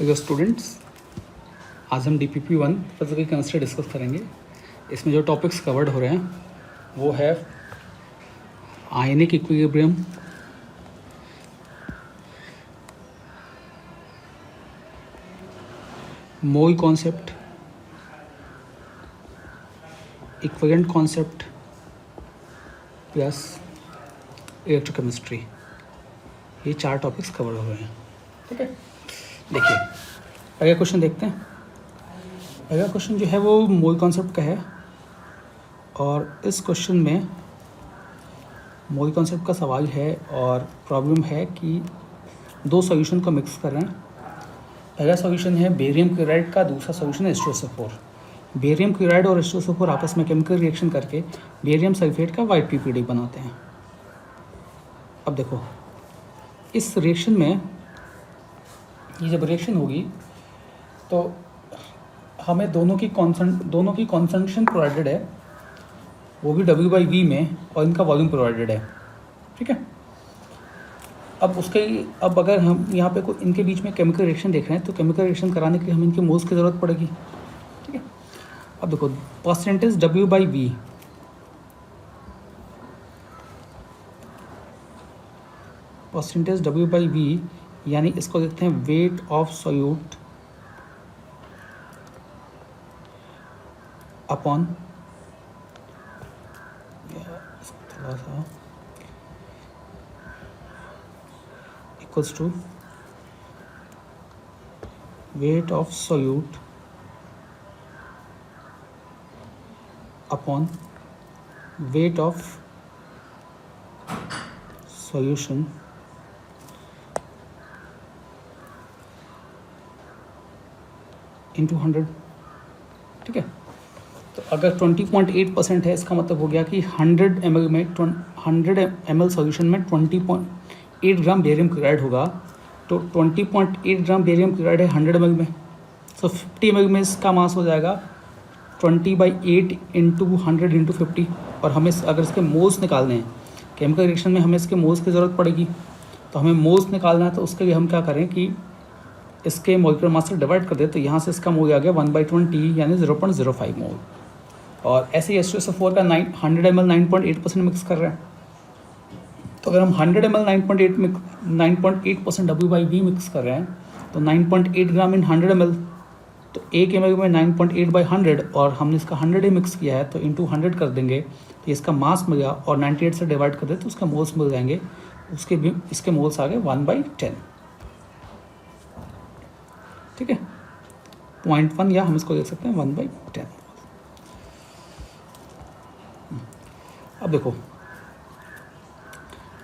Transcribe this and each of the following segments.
Hello students, आज हम DPP-1 physical chemistry discuss करेंगे। इसमें जो टॉपिक्स कवर्ड हो रहे हैं वो है ionic equilibrium, mole concept, equivalent concept plus electrochemistry. ये 4 टॉपिक्स कवर हो रहे हैं। ठीक है, देखिए अगला क्वेश्चन देखते हैं। अगला क्वेश्चन जो है वो मोल कॉन्सेप्ट का है और इस क्वेश्चन में मोल कॉन्सेप्ट का सवाल है और प्रॉब्लम है कि 2 सॉल्यूशन को मिक्स कर रहे हैं। पहला सॉल्यूशन है बेरियम क्लोराइड का, दूसरा सॉल्यूशन है H2SO4। बेरियम क्लोराइड और H2SO4 आपस में केमिकल रिएक्शन करके बेरियम सल्फेट का वाइट PPD बनाते हैं। अब देखो इस रिएक्शन में ये जब रिएक्शन होगी तो हमें दोनों की कॉन्सेंट्रेशन प्रोवाइडेड है, वो भी W/V में, और इनका वॉल्यूम प्रोवाइडेड है। ठीक है, अब अगर हम यहाँ पे कोई इनके बीच में केमिकल रिएक्शन देख रहे हैं तो केमिकल रिएक्शन कराने के लिए हमें इनके मोल्स की ज़रूरत पड़ेगी। ठीक है, अब देखो परसेंटेज W/V, परसेंटेज W/V यानी इसको देखते हैं वेट ऑफ सॉल्यूट अपॉन, थोड़ा सा equals to weight of solute upon weight of solution into 100। ठीक है, तो अगर 20.8% है, इसका मतलब हो गया कि 100 ml सॉल्यूशन में 20.8 ग्राम बेरियम क्लोराइड होगा। तो 20.8 ग्राम बेरियम क्लोराइड है 100 ml में, तो 50 ml में इसका मास हो जाएगा 20/8 इंटू 100 इंटू 50। और हमें अगर इसके मोल्स निकालने हैं, केमिकल रिएक्शन में हमें इसके मोल्स की ज़रूरत पड़ेगी, तो हमें मोल्स निकालना है। तो उसके लिए हम क्या करें कि इसके मॉलिक्यूलर मास से डिवाइड कर दे, तो यहाँ से इसका मोल आ गया 1/20 यानी 0.05 मोल। और ऐसे ही H2SO4 का 100 ml 9.8% मिक्स कर रहे हैं। तो अगर हम 100 ml 9.8% W/V मिक्स कर रहे हैं तो 9.8 ग्राम इन 100 ml, तो 1 ml में 9.8/100, और हमने इसका 100 ही मिक्स किया है तो इंटू 100 कर देंगे तो इसका मास मिल गया, और 98 से डिवाइड कर दे तो उसके मोल्स मिल जाएंगे। उसके भी इसके मोल्स आ गए 1/10। ठीक है, 0.1 या हम इसको देख सकते हैं 1/10। अब देखो,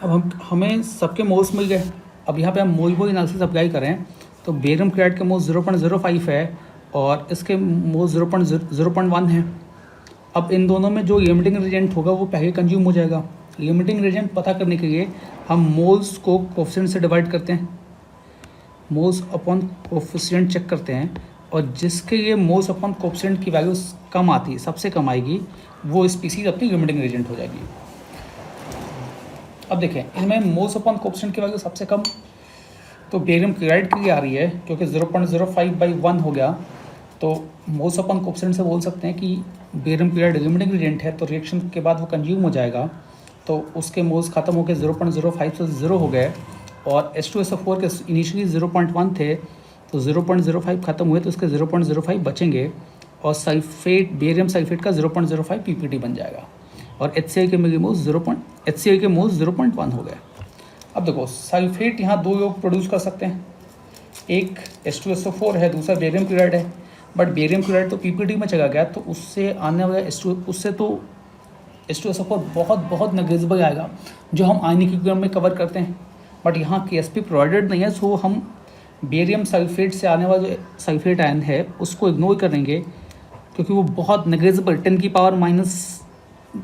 अब हमें सबके मोल्स मिल गए। अब यहाँ पे हम मोल एनालिसिस अप्लाई करें तो बेरियम क्लोराइड के मोल्स 0.05 है और इसके मोल्स 0.1 है। अब इन दोनों में जो लिमिटिंग रिएजेंट होगा वो पहले कंज्यूम हो जाएगा। लिमिटिंग रिएजेंट पता करने के लिए हम मोल्स को कोफिशिएंट से डिवाइड करते हैं, मोल्स अपॉन कोफिशिएंट चेक करते हैं, और जिसके लिए मोल्स अपॉन कोफिशिएंट की वैल्यू कम आती है, सबसे कम आएगी, वो स्पीसीज अपनी लिमिटिंग रिएजेंट हो जाएगी। अब देखें इनमें मोल्स अपॉन कोफिशिएंट की वैल्यू सबसे कम तो बेरियम क्लोराइड के लिए आ रही है, क्योंकि 0.05/1 हो गया। तो मोल्स अपॉन कोफिशिएंट से बोल सकते हैं कि बेरियम क्लोराइड लिमिटिंग रिएजेंट है, तो रिएक्शन के बाद वो कंज्यूम हो जाएगा, तो उसके मोल्स खत्म होकर 0.05 से 0 हो गए। और H2SO4 के इनिशियली 0.1 थे, तो 0.05 खत्म हुए तो उसके 0.05 बचेंगे, और सल्फेट, बेरियम सल्फेट का 0.05 PPD बन जाएगा, और HCl के मोल्स 0.1 हो गए। अब देखो सल्फेट यहाँ 2 योग प्रोड्यूस कर सकते हैं, एक H2SO4 है, दूसरा बेरियम क्लोराइड है। बट बेरियम क्लोराइड तो PPD में चला गया, तो उससे आने वाला उससे तो H2SO4 बहुत नेग्लिजिबल आएगा, जो हम आयनिक इक्विलिब्रियम में कवर करते हैं। बट यहाँ KSP प्रोवाइडेड नहीं है, सो हम बेरियम सल्फेट से आने वाला जो सल्फेट आयन है उसको इग्नोर करेंगे, क्योंकि वो बहुत नेग्लिजिबल 10⁻⁻⁹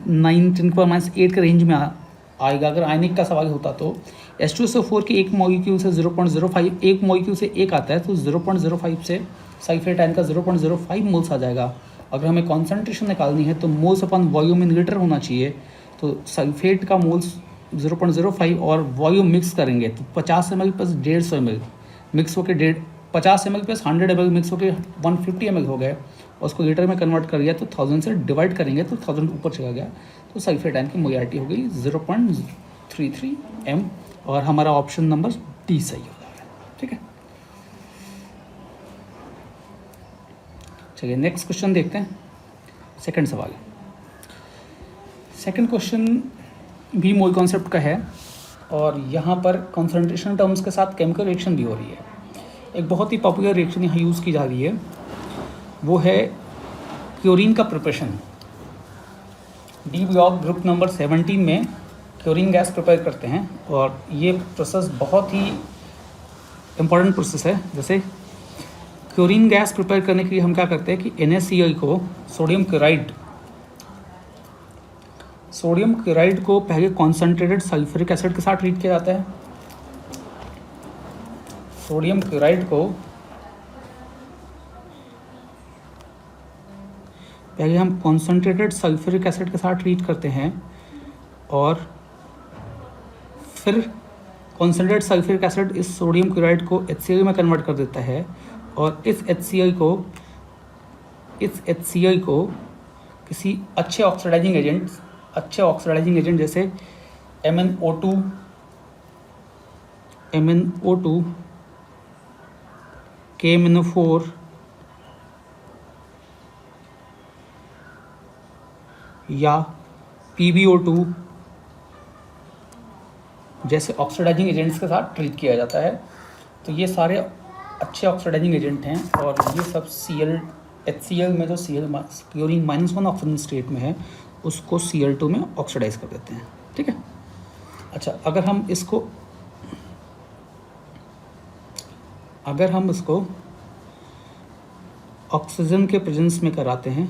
10⁻⁸ के रेंज में आएगा अगर आयनिक का सवाल होता। तो H2SO4 के एक मॉलिक्यूल से 0.05, एक मॉलिक्यूल से एक आता है, तो 0.05 से सल्फेट आयन का 0.05 मोल्स आ जाएगा। अगर हमें कॉन्सेंट्रेशन निकालनी है तो moles upon volume in litre होना चाहिए, तो सल्फेट का मोल्स 0.05 और वॉल्यूम मिक्स करेंगे तो 50 ml प्लस 150 ml मिक्स होकर 50 ml प्लस 100 ml मिक्स होकर 150 ml हो गए, और उसको लीटर में कन्वर्ट कर दिया तो 1000 से डिवाइड करेंगे तो 1000 ऊपर चला गया, तो सल्फेटाइन की मोलियारिटी हो गई 0.33 m, और हमारा ऑप्शन नंबर डी सही हो जाएगा। ठीक है, चलिए नेक्स्ट क्वेश्चन देखते हैं। सेकंड सवाल, सेकंड क्वेश्चन भी मोल कॉन्सेप्ट का है, और यहाँ पर कॉन्सेंट्रेशन टर्म्स के साथ केमिकल रिएक्शन भी हो रही है। एक बहुत ही पॉपुलर रिएक्शन यहाँ यूज़ की जा रही है, वो है क्लोरीन का preparation. D block group number 17 में क्लोरीन गैस प्रिपेयर करते हैं, और ये प्रोसेस बहुत ही इम्पॉर्टेंट प्रोसेस है। जैसे क्लोरीन गैस प्रिपेयर करने के लिए हम क्या करते हैं कि NaCl को सोडियम क्लोराइड को पहले कॉन्सेंट्रेटेड सल्फ्यूरिक एसिड के साथ ट्रीट किया जाता है। सोडियम क्लोराइड को पहले हम कॉन्सेंट्रेटेड सल्फ्यूरिक एसिड के साथ ट्रीट करते हैं, और फिर कॉन्सेंट्रेटेड सल्फ्यूरिक एसिड इस सोडियम क्लोराइड को HCl में कन्वर्ट कर देता है, और इस HCl को किसी अच्छे ऑक्सीडाइजिंग एजेंट जैसे MnO2, KMnO4 या PbO2 जैसे ऑक्सीडाइजिंग एजेंट्स के साथ ट्रीट किया जाता है। तो ये सारे अच्छे ऑक्सीडाइजिंग एजेंट हैं, और ये सब HCl में जो क्लोरीन -1 ऑक्सीजन स्टेट में है उसको Cl2 में ऑक्सीडाइज कर देते हैं। ठीक है, अच्छा अगर हम इसको ऑक्सीजन के प्रेजेंस में कराते हैं,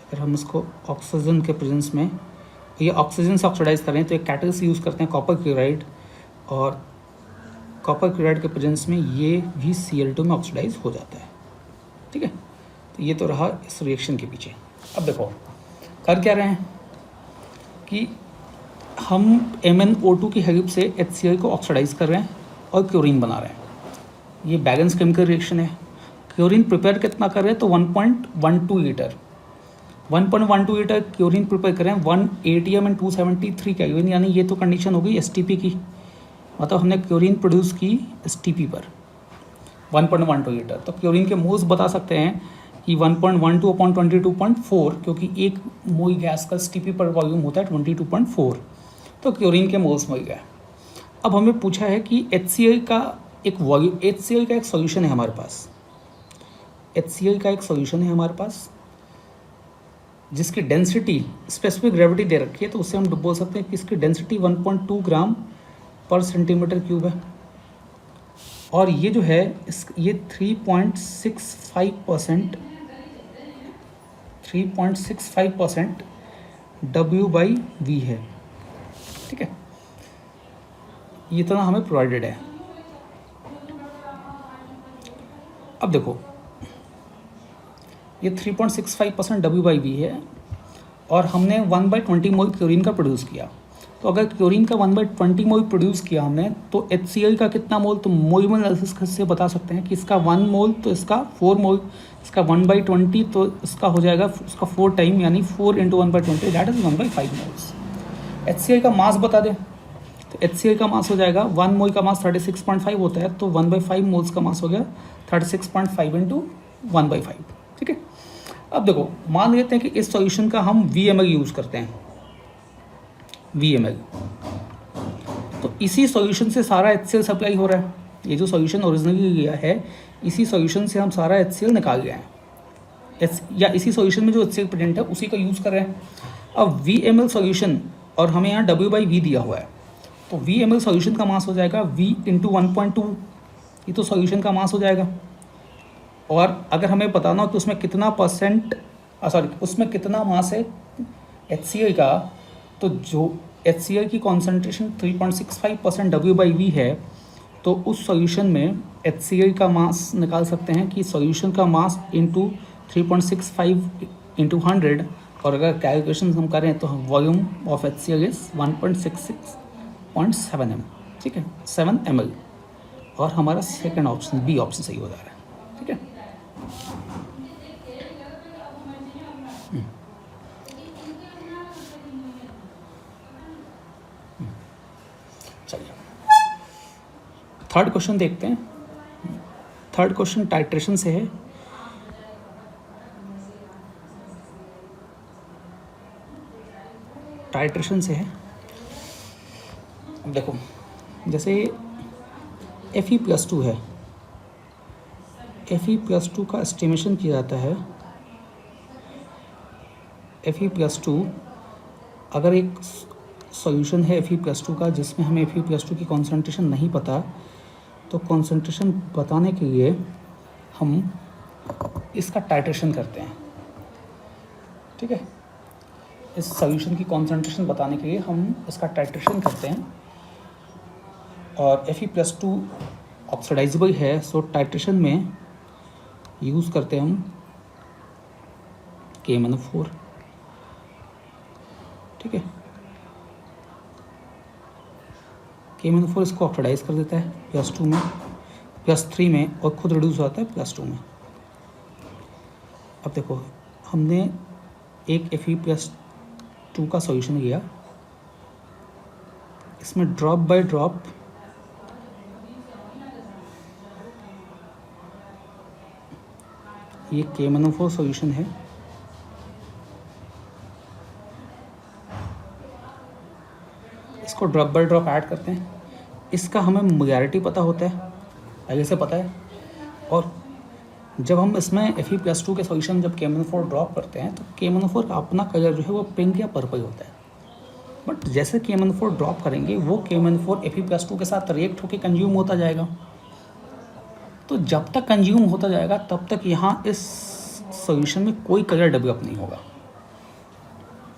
अगर हम इसको ऑक्सीजन के प्रेजेंस में ये ऑक्सीजन से ऑक्सीडाइज करें तो एक कैटलिस्ट यूज़ करते हैं कॉपर क्लोराइड, और कॉपर क्लोराइड के प्रेजेंस में ये भी Cl2 में ऑक्सीडाइज हो जाता है। ठीक है, तो ये तो रहा इस रिएक्शन के पीछे। अब देखो कर क्या रहे हैं कि हम MnO2 की हेल्प से HCl को ऑक्सीडाइज कर रहे हैं और क्लोरीन बना रहे हैं। ये बैलेंस केमिकल रिएक्शन है। क्लोरीन प्रिपेयर कितना कर रहे हैं तो 1.12 लीटर 1.12 लीटर क्लोरीन प्रिपेयर करें 1 ATM एंड 273 केल्विन, यानी ये तो कंडीशन हो गई STP की, मतलब हमने क्लोरीन प्रोड्यूस की STP पर 1.12 लीटर। तो क्लोरीन के मोल्स बता सकते हैं कि 1.12 अपॉन 22.4, क्योंकि एक मोल गैस का STP पर वॉल्यूम होता है 22.4, तो क्लोरीन के मोल्स मिल गए। अब हमें पूछा है कि HCl का एक सॉल्यूशन है हमारे पास, HCl का एक सॉल्यूशन है हमारे पास जिसकी डेंसिटी स्पेसिफिक ग्रेविटी दे रखी है, तो उससे हम बोल सकते हैं कि इसकी डेंसिटी 1.2 ग्राम पर सेंटीमीटर क्यूब है, और ये जो है ये 3.65% W/V है। ठीक है, ये इतना हमें प्रोवाइडेड है। अब देखो ये 3.65% W/V है, और हमने 1/20 मोल क्लोरीन का प्रोड्यूस किया। तो अगर क्लोरीन का 1/20 मोल प्रोड्यूस किया हमने, तो HCl का कितना मोल, तो मोल एनालिसिस से बता सकते हैं कि इसका 1 मोल तो इसका 4 मोल, इसका 1/20 तो इसका हो जाएगा उसका 4 टाइम, यानी 4 × 1/20 दैट इज 1/5 मोल्स। HCl का मास बता दें तो HCl का मास हो जाएगा 1 मोल का मास 36.5 होता है, तो 1/5 मोल्स का मास हो गया 36.5 × 1/5। ठीक है, अब देखो मान लेते हैं कि इस सॉल्यूशन का हम VML यूज़ करते हैं, VML, तो इसी सॉल्यूशन से सारा HCl सप्लाई हो रहा है। ये जो सॉल्यूशन ओरिजिनली लिया है, इसी सॉल्यूशन से हम सारा HCl निकाल गए हैं, या इसी सॉल्यूशन में जो HCl प्रेजेंट है उसी का यूज़ कर रहे हैं। अब VML सॉल्यूशन, और हमें यहाँ W/V दिया हुआ है, तो VML सॉल्यूशन का मास हो जाएगा V × 1.2, ये तो सॉल्यूशन का मास हो जाएगा। और अगर हमें बताना हो कि उसमें कितना उसमें कितना मास है HCl का, तो जो HCl की कॉन्सेंट्रेशन 3.65% W/V है, तो उस सॉल्यूशन में HCl का मास निकाल सकते हैं कि सॉल्यूशन का मास इंटू 3.65 × 100, और अगर कैलकुलेशन हम करें तो volume of HCl is 1.66.7 m, ठीक है 7 ml। और हमारा सेकंड ऑप्शन बी ऑप्शन सही हो जा रहा है। ठीक है, चलिए थर्ड क्वेश्चन देखते हैं। थर्ड क्वेश्चन टाइट्रेशन से है। टाइट्रेशन से है। अब देखो, जैसे Fe+2 है, Fe+2 का एस्टिमेशन किया जाता है। Fe+2 अगर एक सॉल्यूशन है Fe+2 का जिसमें हमें Fe+2 की कॉन्सेंट्रेशन नहीं पता, तो कॉन्सेंट्रेशन बताने के लिए हम इसका टाइट्रेशन करते हैं। ठीक है, इस सॉल्यूशन की कॉन्सेंट्रेशन बताने के लिए हम इसका टाइट्रेशन करते हैं। और Fe+2 ऑक्सीडाइजेबल है, सो टाइट्रेशन में यूज़ करते हैं हम KMnO4। ठीक है, KMnO4 इसको ऑक्सीडाइज कर देता है +2 में, +3 में, और खुद रिड्यूस होता है +2 में। अब देखो, हमने एक Fe+2 का सॉल्यूशन लिया, इसमें ड्रॉप बाय ड्रॉप ये KMnO4 सॉल्यूशन है। इसको ड्रॉप बाय ड्रॉप ऐड करते हैं। इसका हमें मोलैरिटी पता होता है, पहले से पता है। और जब हम इसमें Fe+2 के सॉल्यूशन जब KMnO4 ड्रॉप करते हैं तो KMnO4 का अपना कलर जो है वो पिंक या पर्पल होता है। बट जैसे KMnO4 ड्रॉप करेंगे वो KMnO4 Fe+2 के साथ रिएक्ट होकर कंज्यूम होता जाएगा। तो जब तक कंज्यूम होता जाएगा तब तक यहाँ इस सॉल्यूशन में कोई कलर डेवलप नहीं होगा।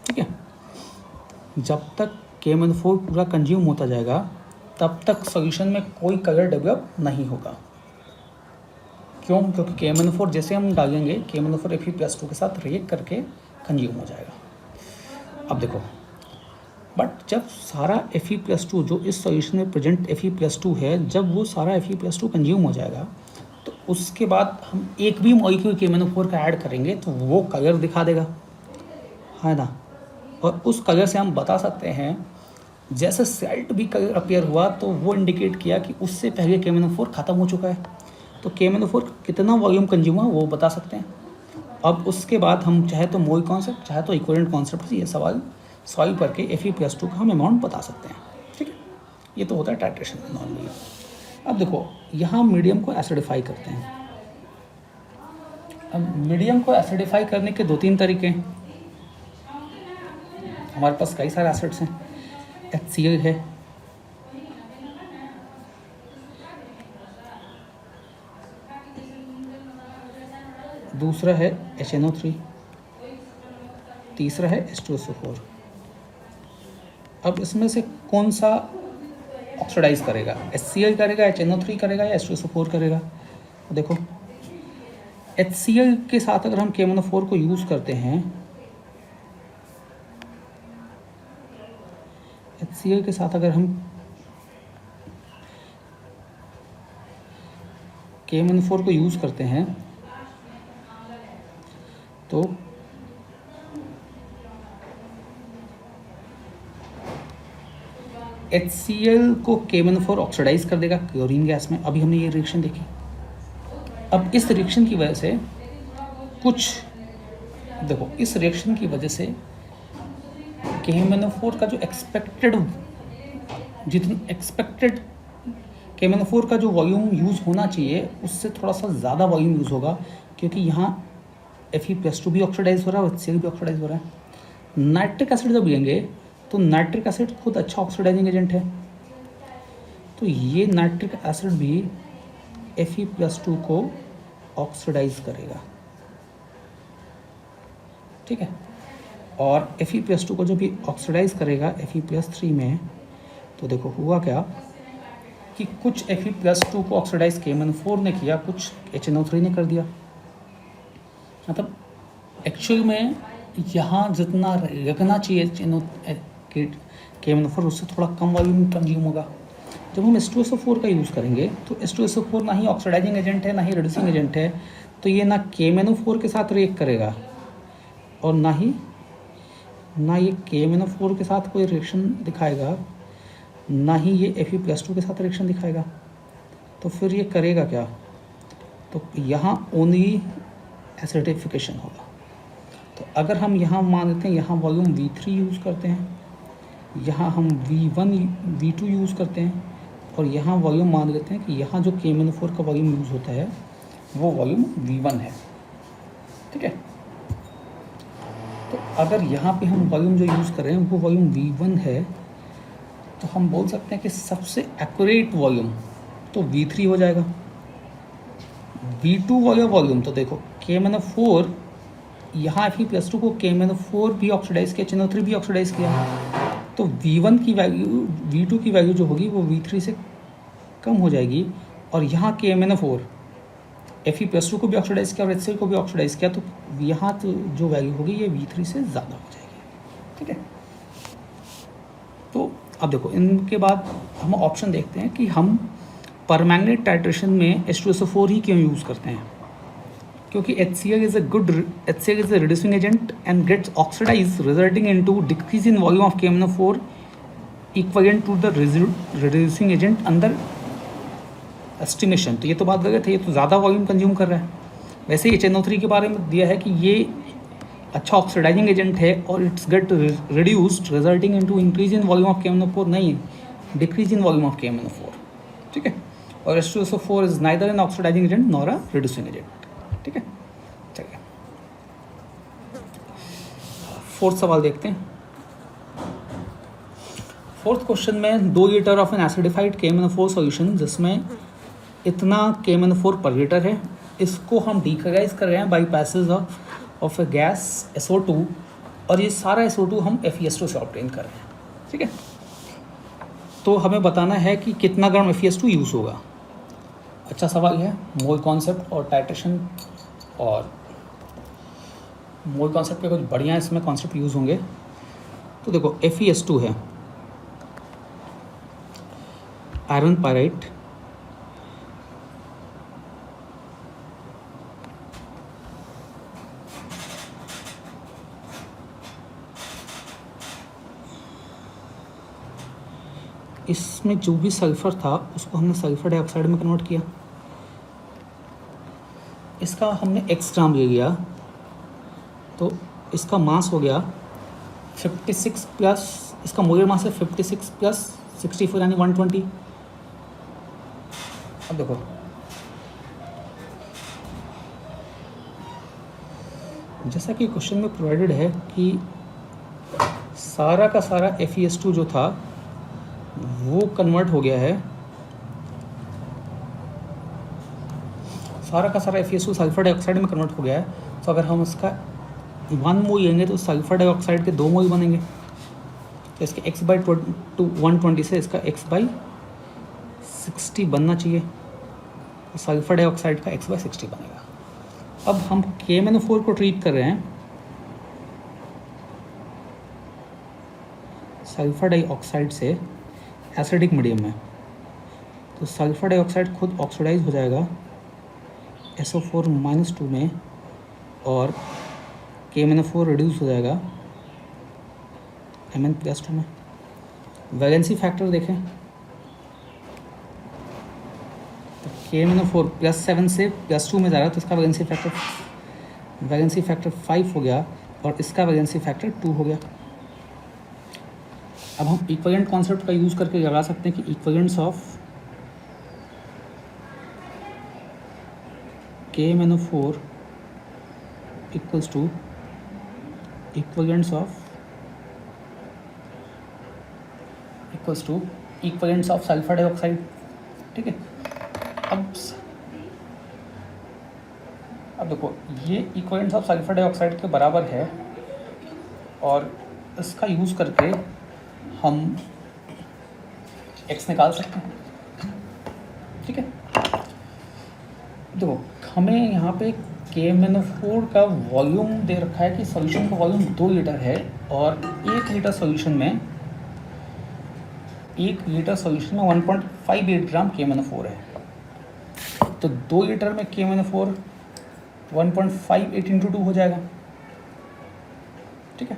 ठीक है, जब तक KMnO4 पूरा कंज्यूम होता जाएगा तब तक सॉल्यूशन में कोई कलर डेवलप नहीं होगा। क्यों? क्योंकि KMnO4 जैसे हम डालेंगे KMnO4 Fe+2 के साथ रिएक्ट करके कंज्यूम हो जाएगा। अब देखो, बट जब सारा Fe+2 जो इस सॉल्यूशन में प्रेजेंट Fe+2 है, जब वो सारा Fe+2 कंज्यूम हो जाएगा तो उसके बाद हम एक भी मॉलिक्यूल KMnO4 का ऐड करेंगे तो वो कलर दिखा देगा, है ना। और उस कलर से हम बता सकते हैं, जैसे सेल्ट भी कलर अपीयर हुआ तो वो इंडिकेट किया कि उससे पहले KMnO4 ख़त्म हो चुका है। तो KMnO4 कितना वॉल्यूम कंज्यूम हुआ वो बता सकते हैं। अब उसके बाद हम चाहे तो मोल कॉन्सेप्ट चाहे तो इक्विवेलेंट कॉन्सेप्ट से ये सवाल सॉल्व करके Fe+2 का हम अमाउंट बता सकते हैं। ठीक है, ये तो होता है टाइट्रेशन नॉर्मली। अब देखो, यहाँ मीडियम को एसिडिफाई करते हैं। अब मीडियम को एसिडिफाई करने के 2-3 तरीके हैं। हमारे पास कई सारे एसिड्स हैं। HCl है, दूसरा है HNO3, तीसरा है H2SO4। अब इसमें से कौन सा ऑक्सीडाइज करेगा? HCl करेगा, HNO3 करेगा या H2SO4 करेगा? तो देखो, HCl के साथ अगर हम KMnO4 को यूज़ करते हैं, HCl के साथ अगर हम KMnO4 को यूज़ करते हैं तो HCl को KMnO4 ऑक्सीडाइज कर देगा क्लोरीन गैस में। अभी हमने ये रिएक्शन देखी। अब इस रिएक्शन की वजह से इस रिएक्शन की वजह से KMnO4 का जो एक्सपेक्टेड KMnO4 का जो वॉल्यूम यूज़ होना चाहिए उससे थोड़ा सा ज़्यादा वॉल्यूम यूज़ होगा, क्योंकि यहाँ Fe+2 भी ऑक्सीडाइज हो रहा है और HCl भी ऑक्सीडाइज हो रहा है। नाइट्रिक एसिड जब लेंगे तो नाइट्रिक एसिड खुद अच्छा ऑक्सीडाइजिंग एजेंट है, तो ये नाइट्रिक एसिड भी Fe+2 को ऑक्सीडाइज करेगा। ठीक है, और Fe+2 को जो भी ऑक्सीडाइज करेगा Fe+3 में, तो देखो हुआ क्या कि कुछ Fe+2 को ऑक्सीडाइज KMnO4 ने किया, कुछ HNO3 ने कर दिया। मतलब एक्चुअल में यहाँ जितना लगना चाहिए KMnO4 उससे थोड़ा कम वॉल्यूम कंज्यूम होगा। जब हम H2SO4 का यूज़ करेंगे तो H2SO4 ना ही ऑक्सीडाइजिंग एजेंट है ना ही रिड्यूसिंग एजेंट है, तो ये ना KMnO4 के साथ रिएक्ट करेगा और ना ये KMnO4 के साथ कोई रिएक्शन दिखाएगा, ना ही ये Fe+2 के साथ रिएक्शन दिखाएगा। तो फिर ये करेगा क्या? तो यहाँ ओनली एसिडिफिकेशन होगा। तो अगर हम यहाँ मान लेते हैं यहाँ वॉल्यूम V3 यूज़ करते हैं, यहाँ हम V1 V2 यूज़ करते हैं और यहाँ वॉल्यूम मान लेते हैं कि यहाँ जो KMnO4 का वॉल्यूम यूज़ होता है वो वॉल्यूम V1 है, ठीक है। तो अगर यहाँ पे हम वॉल्यूम जो यूज़ कर रहे हैं वो वॉल्यूम V1 है, तो हम बोल सकते हैं कि सबसे एक्यूरेट वॉल्यूम तो V3 हो जाएगा। V2 वाला वॉल्यूम तो देखो KMnO4, यहाँ Fe+2 को KMnO4 भी ऑक्सीडाइज किया, NO3 भी ऑक्सीडाइज किया, तो V1 की वैल्यू V2 की वैल्यू जो होगी वो V3 से कम हो जाएगी। और यहाँ KMnO4 Fe+2 को भी ऑक्सीडाइज किया और HCl को भी ऑक्सीडाइज किया, तो यहाँ तो जो वैल्यू होगी ये V3 से ज़्यादा हो जाएगी, ठीक है। तो अब देखो इनके बाद हम ऑप्शन देखते हैं कि हम परमैंगनेट टाइट्रेशन में H2SO4 ही क्यों यूज़ करते हैं, क्योंकि HCl is a reducing agent and gets oxidized resulting into decrease in volume of KMnO4 equivalent to the reducing agent under estimation। तो ये तो बात गलत है, ये तो ज़्यादा वॉल्यूम कंज्यूम कर रहा है। वैसे ही HNO3 के बारे में दिया है कि ये अच्छा ऑक्सीडाइजिंग एजेंट है और it's get reduced resulting into increase in volume of KMnO4, नहीं decrease in volume of KMnO4, ठीक है। और H2SO4 is neither an oxidising agent nor a reducing agent, ठीक है। चलिए फोर्थ सवाल देखते हैं। फोर्थ क्वेश्चन में 2 litre of an acidified KMnO4 solution जिसमें इतना KMnO4 पर लीटर है, इसको हम डिकलाइज कर रहे हैं by passage of A gas SO2, और ये सारा SO2 हम FeS2 से ऑब्टेन कर रहे हैं, ठीक है। तो हमें बताना है कि कितना ग्राम FeS2 यूज़ होगा। अच्छा सवाल है। मोल कॉन्सेप्ट और टाइट्रेशन और मोल कॉन्सेप्ट पे कुछ बढ़िया इसमें कॉन्सेप्ट यूज़ होंगे। तो देखो FeS2 है आयरन पायराइट, इसमें जो भी सल्फ़र था उसको हमने सल्फ़र डाइऑक्साइड में कन्वर्ट किया, इसका हमने x ग्राम ले लिया, तो इसका मास हो गया 56 प्लस, इसका मोलर मास है 56 प्लस 64 यानी 120। अब देखो जैसा कि क्वेश्चन में प्रोवाइडेड है कि सारा का सारा FeS2 जो था वो कन्वर्ट हो गया है, सारा का सारा FeS2 सल्फर डाइऑक्साइड में कन्वर्ट हो गया है। तो अगर हम इसका 1 मोल लेंगे तो सल्फर डाइऑक्साइड के 2 मोल बनेंगे, तो इसके x/120 से इसका x/60 बनना चाहिए, तो सल्फर डाइऑक्साइड का x/60 बनेगा। अब हम KMnO4 को ट्रीट कर रहे हैं सल्फर डाइऑक्साइड से एसिडिक मीडियम में, तो सल्फर डाइऑक्साइड खुद ऑक्सीडाइज हो जाएगा SO4-2 में और KMnO4 रिड्यूस हो जाएगा Mn+2 में। वैलेंसी फैक्टर देखें तो KMnO4 +7 से +2 में जा रहा है, तो इसका वैलेंसी फैक्टर 5 हो गया और इसका वैलेंसी फैक्टर 2 हो गया। अब हम इक्विवेलेंट कॉन्सेप्ट का यूज़ करके लगा सकते हैं कि equivalents of KMnO4 equals to equivalents of sulphur dioxide, ठीक है। अब देखो ये इक्विवेलेंट्स ऑफ सल्फर डाइऑक्साइड के बराबर है और इसका यूज़ करके हम x निकाल सकते हैं, ठीक है। देखो हमें यहाँ पे KMnO4 का वॉल्यूम दे रखा है कि सॉल्यूशन का वॉल्यूम 2 लीटर है और 1 लीटर सॉल्यूशन में 1 लीटर सोल्यूशन में 1.58 ग्राम KMnO4 है, तो 2 लीटर में KMnO4 1.58 इंटू 2 हो जाएगा। ठीक है,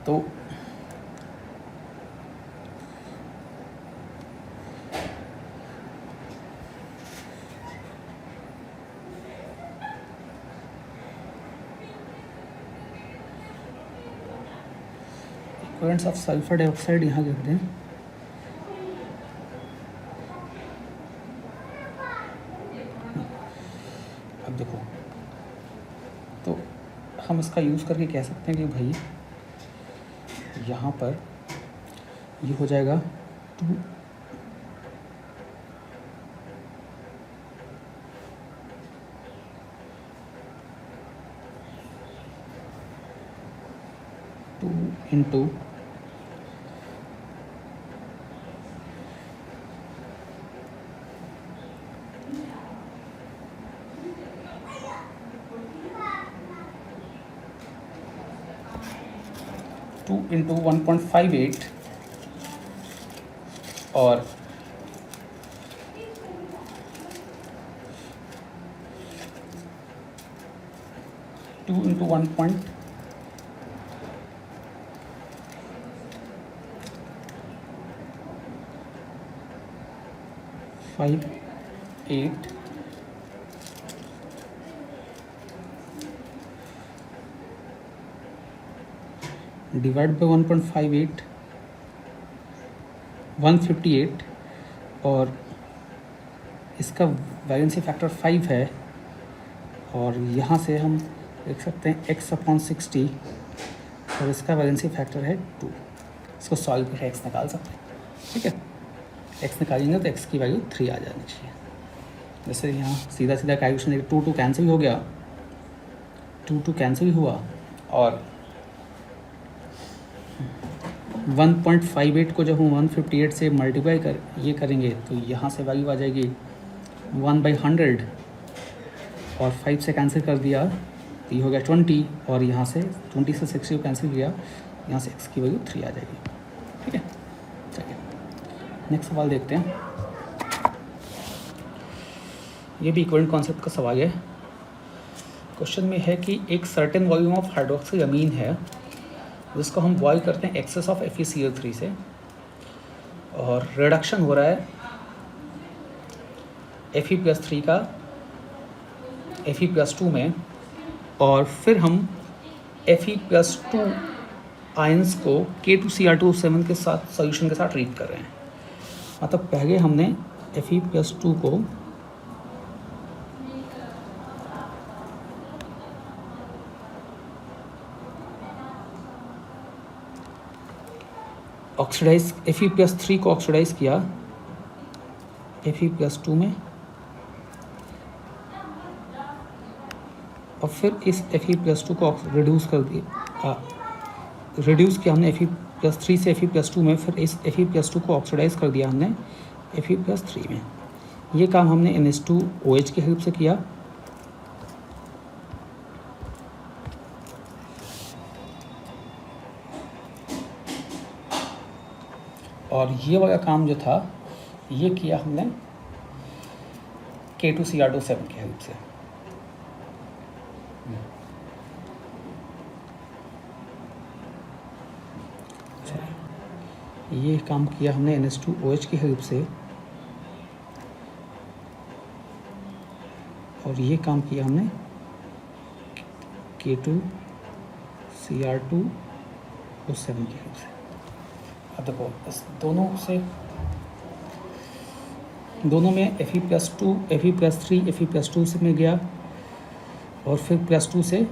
तो इक्विवेलेंट्स ऑफ सल्फर डाइऑक्साइड यहाँ लिख दें। अब देखो, तो हम इसका यूज़ करके कह सकते हैं कि भाई यहाँ पर ये हो जाएगा 2 इंटू 1.58 और 2 इंटू 1.58 डिवाइड बाई 1.58 158 और इसका वैलेंसी फैक्टर 5 है, और यहाँ से हम देख सकते हैं x/60 और इसका वैलेंसी फैक्टर है 2। इसको सॉल्व करके x निकाल सकते हैं। ठीक है, x निकालेंगे तो x की वैल्यू 3 आ जानी चाहिए। जैसे यहाँ सीधा सीधा कैलकुलेशन 2 कैंसिल हो गया, 2 कैंसिल हुआ, और 1.58 को जब हम 158 से मल्टीप्लाई करेंगे तो यहाँ से वैल्यू आ जाएगी 1/100, और 5 से कैंसिल कर दिया तो ये हो गया 20, और यहाँ से 20 से 60 को कैंसिल किया, यहाँ से x की वैल्यू 3 आ जाएगी। ठीक है, चलिए नेक्स्ट सवाल देखते हैं। ये भी इक्विवेलेंट कॉन्सेप्ट का सवाल है। क्वेश्चन में है कि एक सर्टेन वॉल्यूम ऑफ हाइड्रोक्सी अमीन है जिसको हम बॉयल करते हैं एक्सेस ऑफ FeCl3 से, और रिडक्शन हो रहा है Fe+3 का Fe+2 में, और फिर हम Fe+2 आयंस को K2Cr2O7 के साथ सॉल्यूशन के साथ ट्रीट कर रहे हैं। मतलब पहले हमने Fe+2 को ऑक्सीडाइज Fe+3 को ऑक्सीडाइज किया Fe+2 में, और फिर इस Fe+2 को रिड्यूस कर दिया, रिड्यूस किया हमने Fe+3 से Fe+2 में, फिर इस Fe+2 को ऑक्सीडाइज कर दिया हमने Fe+3 में। ये काम हमने NH2OH की हेल्प से किया। और ये वाला काम जो था ये किया हमने K2Cr2O7 की हेल्प से। ये काम किया हमने NH2OH की हेल्प से, और ये काम किया हमने K2Cr2O7 की हेल्प से। अब देखो इस दोनों में Fe+2 Fe+3 Fe+2 से में गया, और फिर +2 से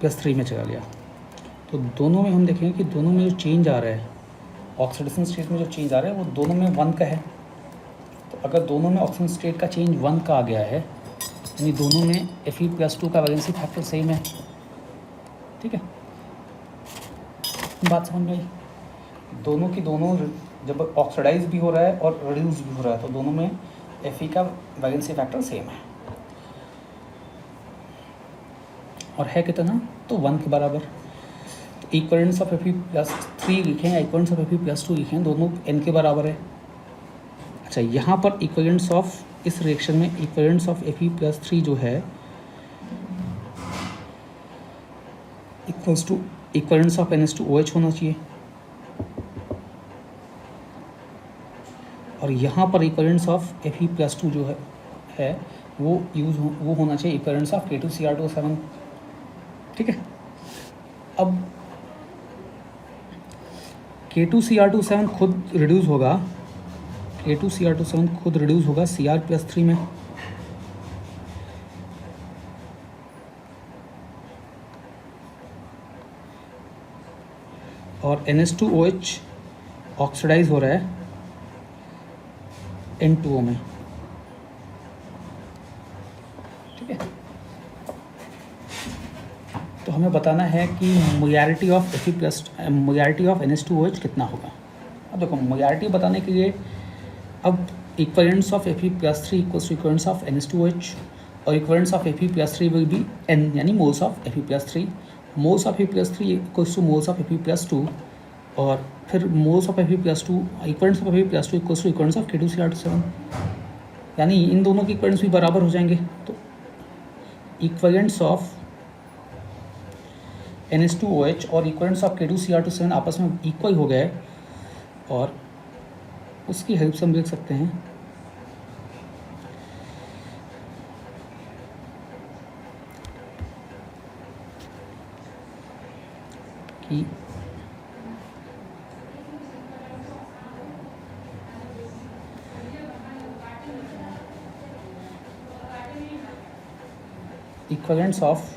+3 में चला गया। तो दोनों में हम देखेंगे कि दोनों में जो चेंज आ रहा है, ऑक्सीडेशन स्टेट में जो चेंज आ रहा है वो दोनों में 1 का है। तो अगर दोनों में ऑक्सीजन स्टेट का चेंज 1 का आ गया है, यानी दोनों में Fe+2 का वैलेंसी फैक्टर सेम है। ठीक है, बात समझ में आई? दोनों की दोनों जब ऑक्सीडाइज भी हो रहा है और रिड्यूस भी हो रहा है, तो दोनों में Fe का वैलेंसी फैक्टर सेम है, और है कितना, तो 1 के बराबर। तो इक्विवेलेंस ऑफ Fe+3 3 लिखें या इक्वेलेंट्स ऑफ Fe+2 लिखें, दोनों n के बराबर है। अच्छा, यहाँ पर इक्वेलेंट्स ऑफ इस रिएक्शन में इक्वेलेंट्स ऑफ Fe+3 जो है equals to equivalents of NH2OH होना चाहिए, और यहाँ पर इक्वेलेंट्स ऑफ Fe+2 जो है वो होना चाहिए इक्वेलेंट्स ऑफ K2Cr2O7। ठीक है, अब K2Cr2O7 खुद रिड्यूस होगा, K2Cr2O7 खुद रिड्यूस होगा Cr+3 में, और NH2OH ऑक्सीडाइज हो रहा है N2O में। ठीक है, तो हमें बताना है कि मोलैरिटी ऑफ NH2OH कितना होगा। अब देखो, मोलैरिटी बताने के लिए अब equivalents of Fe+3 equals to equivalents of NH2OH, और equivalents of Fe+3 will be N, यानी moles of Fe+3। Moles of Fe+3 equals to moles of Fe+2, और फिर moles of Fe+2 equivalents of Fe+2 equals to equivalents of K2Cr2O7, यानी इन दोनों के equivalents भी बराबर हो जाएंगे। तो इक्वेलेंट्स ऑफ NH2OH और इक्वेलेंट्स ऑफ K2Cr2O7 आपस में इक्वल हो गए, और उसकी हेल्प से हम देख सकते हैं कि इक्वेलेंट्स ऑफ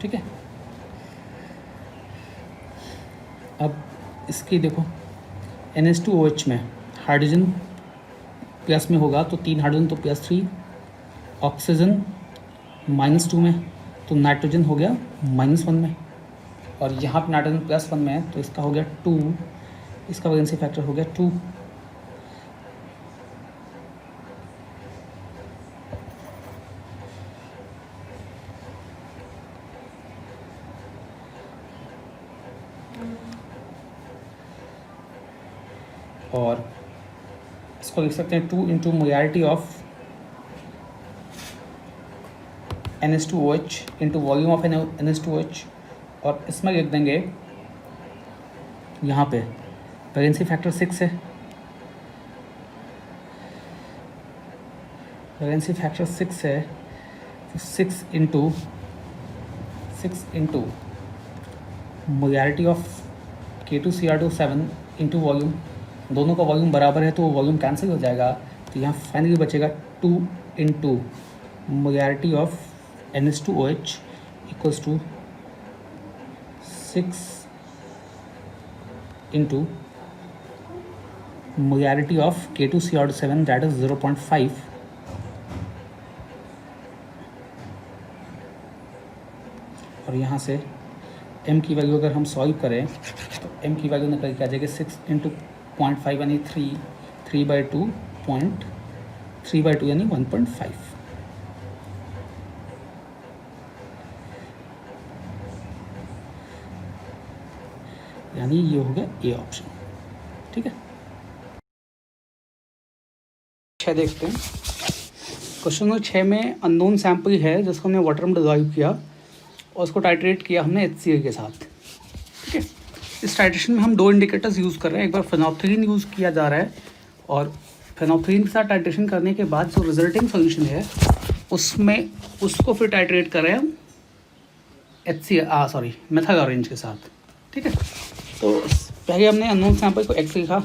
ठीक है, अब इसकी देखो, NH2OH में हाइड्रोजन प्लस में होगा तो 3 हाइड्रोजन तो +3, ऑक्सीजन -2 में, तो नाइट्रोजन हो गया -1 में, और यहाँ पर नाइट्रोजन +1 में है तो इसका हो गया 2, इसका वैलेंसी फैक्टर हो गया 2। और इसको लिख सकते हैं 2 into molarity of NH2OH into volume of NH2OH, और इसमें लिख देंगे यहाँ पे वैलेंसी फैक्टर 6 है, वैलेंसी फैक्टर 6 है, तो 6 into molarity of K2Cr2O7 into volume, दोनों का वॉल्यूम बराबर है तो वॉल्यूम कैंसिल हो जाएगा, तो यहाँ फाइनली बचेगा 2 into molarity of NH2OH equals to 6 into molarity of K2Cr2O7 that is 0.5, और यहाँ से m की वैल्यू अगर हम सॉल्व करें तो m की वैल्यू निकल के आ जाएगी 6 इंटू 0.5 यानी 3/2 यानी 1.5। यानी ये हो गया ए ऑप्शन। ठीक है, 6 देखते हैं। क्वेश्चन नंबर 6 में अननोन सैंपल है जिसको हमने वाटर में डिजॉल्व किया और उसको टाइट्रेट किया हमने HCl के साथ। ठीक है, इस टाइट्रेशन में हम 2 इंडिकेटर्स यूज़ कर रहे हैं, एक बार फेनोल्फथालीन यूज़ किया जा रहा है, और फेनोल्फथालीन के साथ टाइट्रेशन करने के बाद जो रिजल्टिंग सोल्यूशन है उसमें उसको फिर टाइट्रेट कर रहे हैं हम मेथल ऑरेंज के साथ। ठीक है, तो पहले हमने अननोन सैंपल को X लिखा,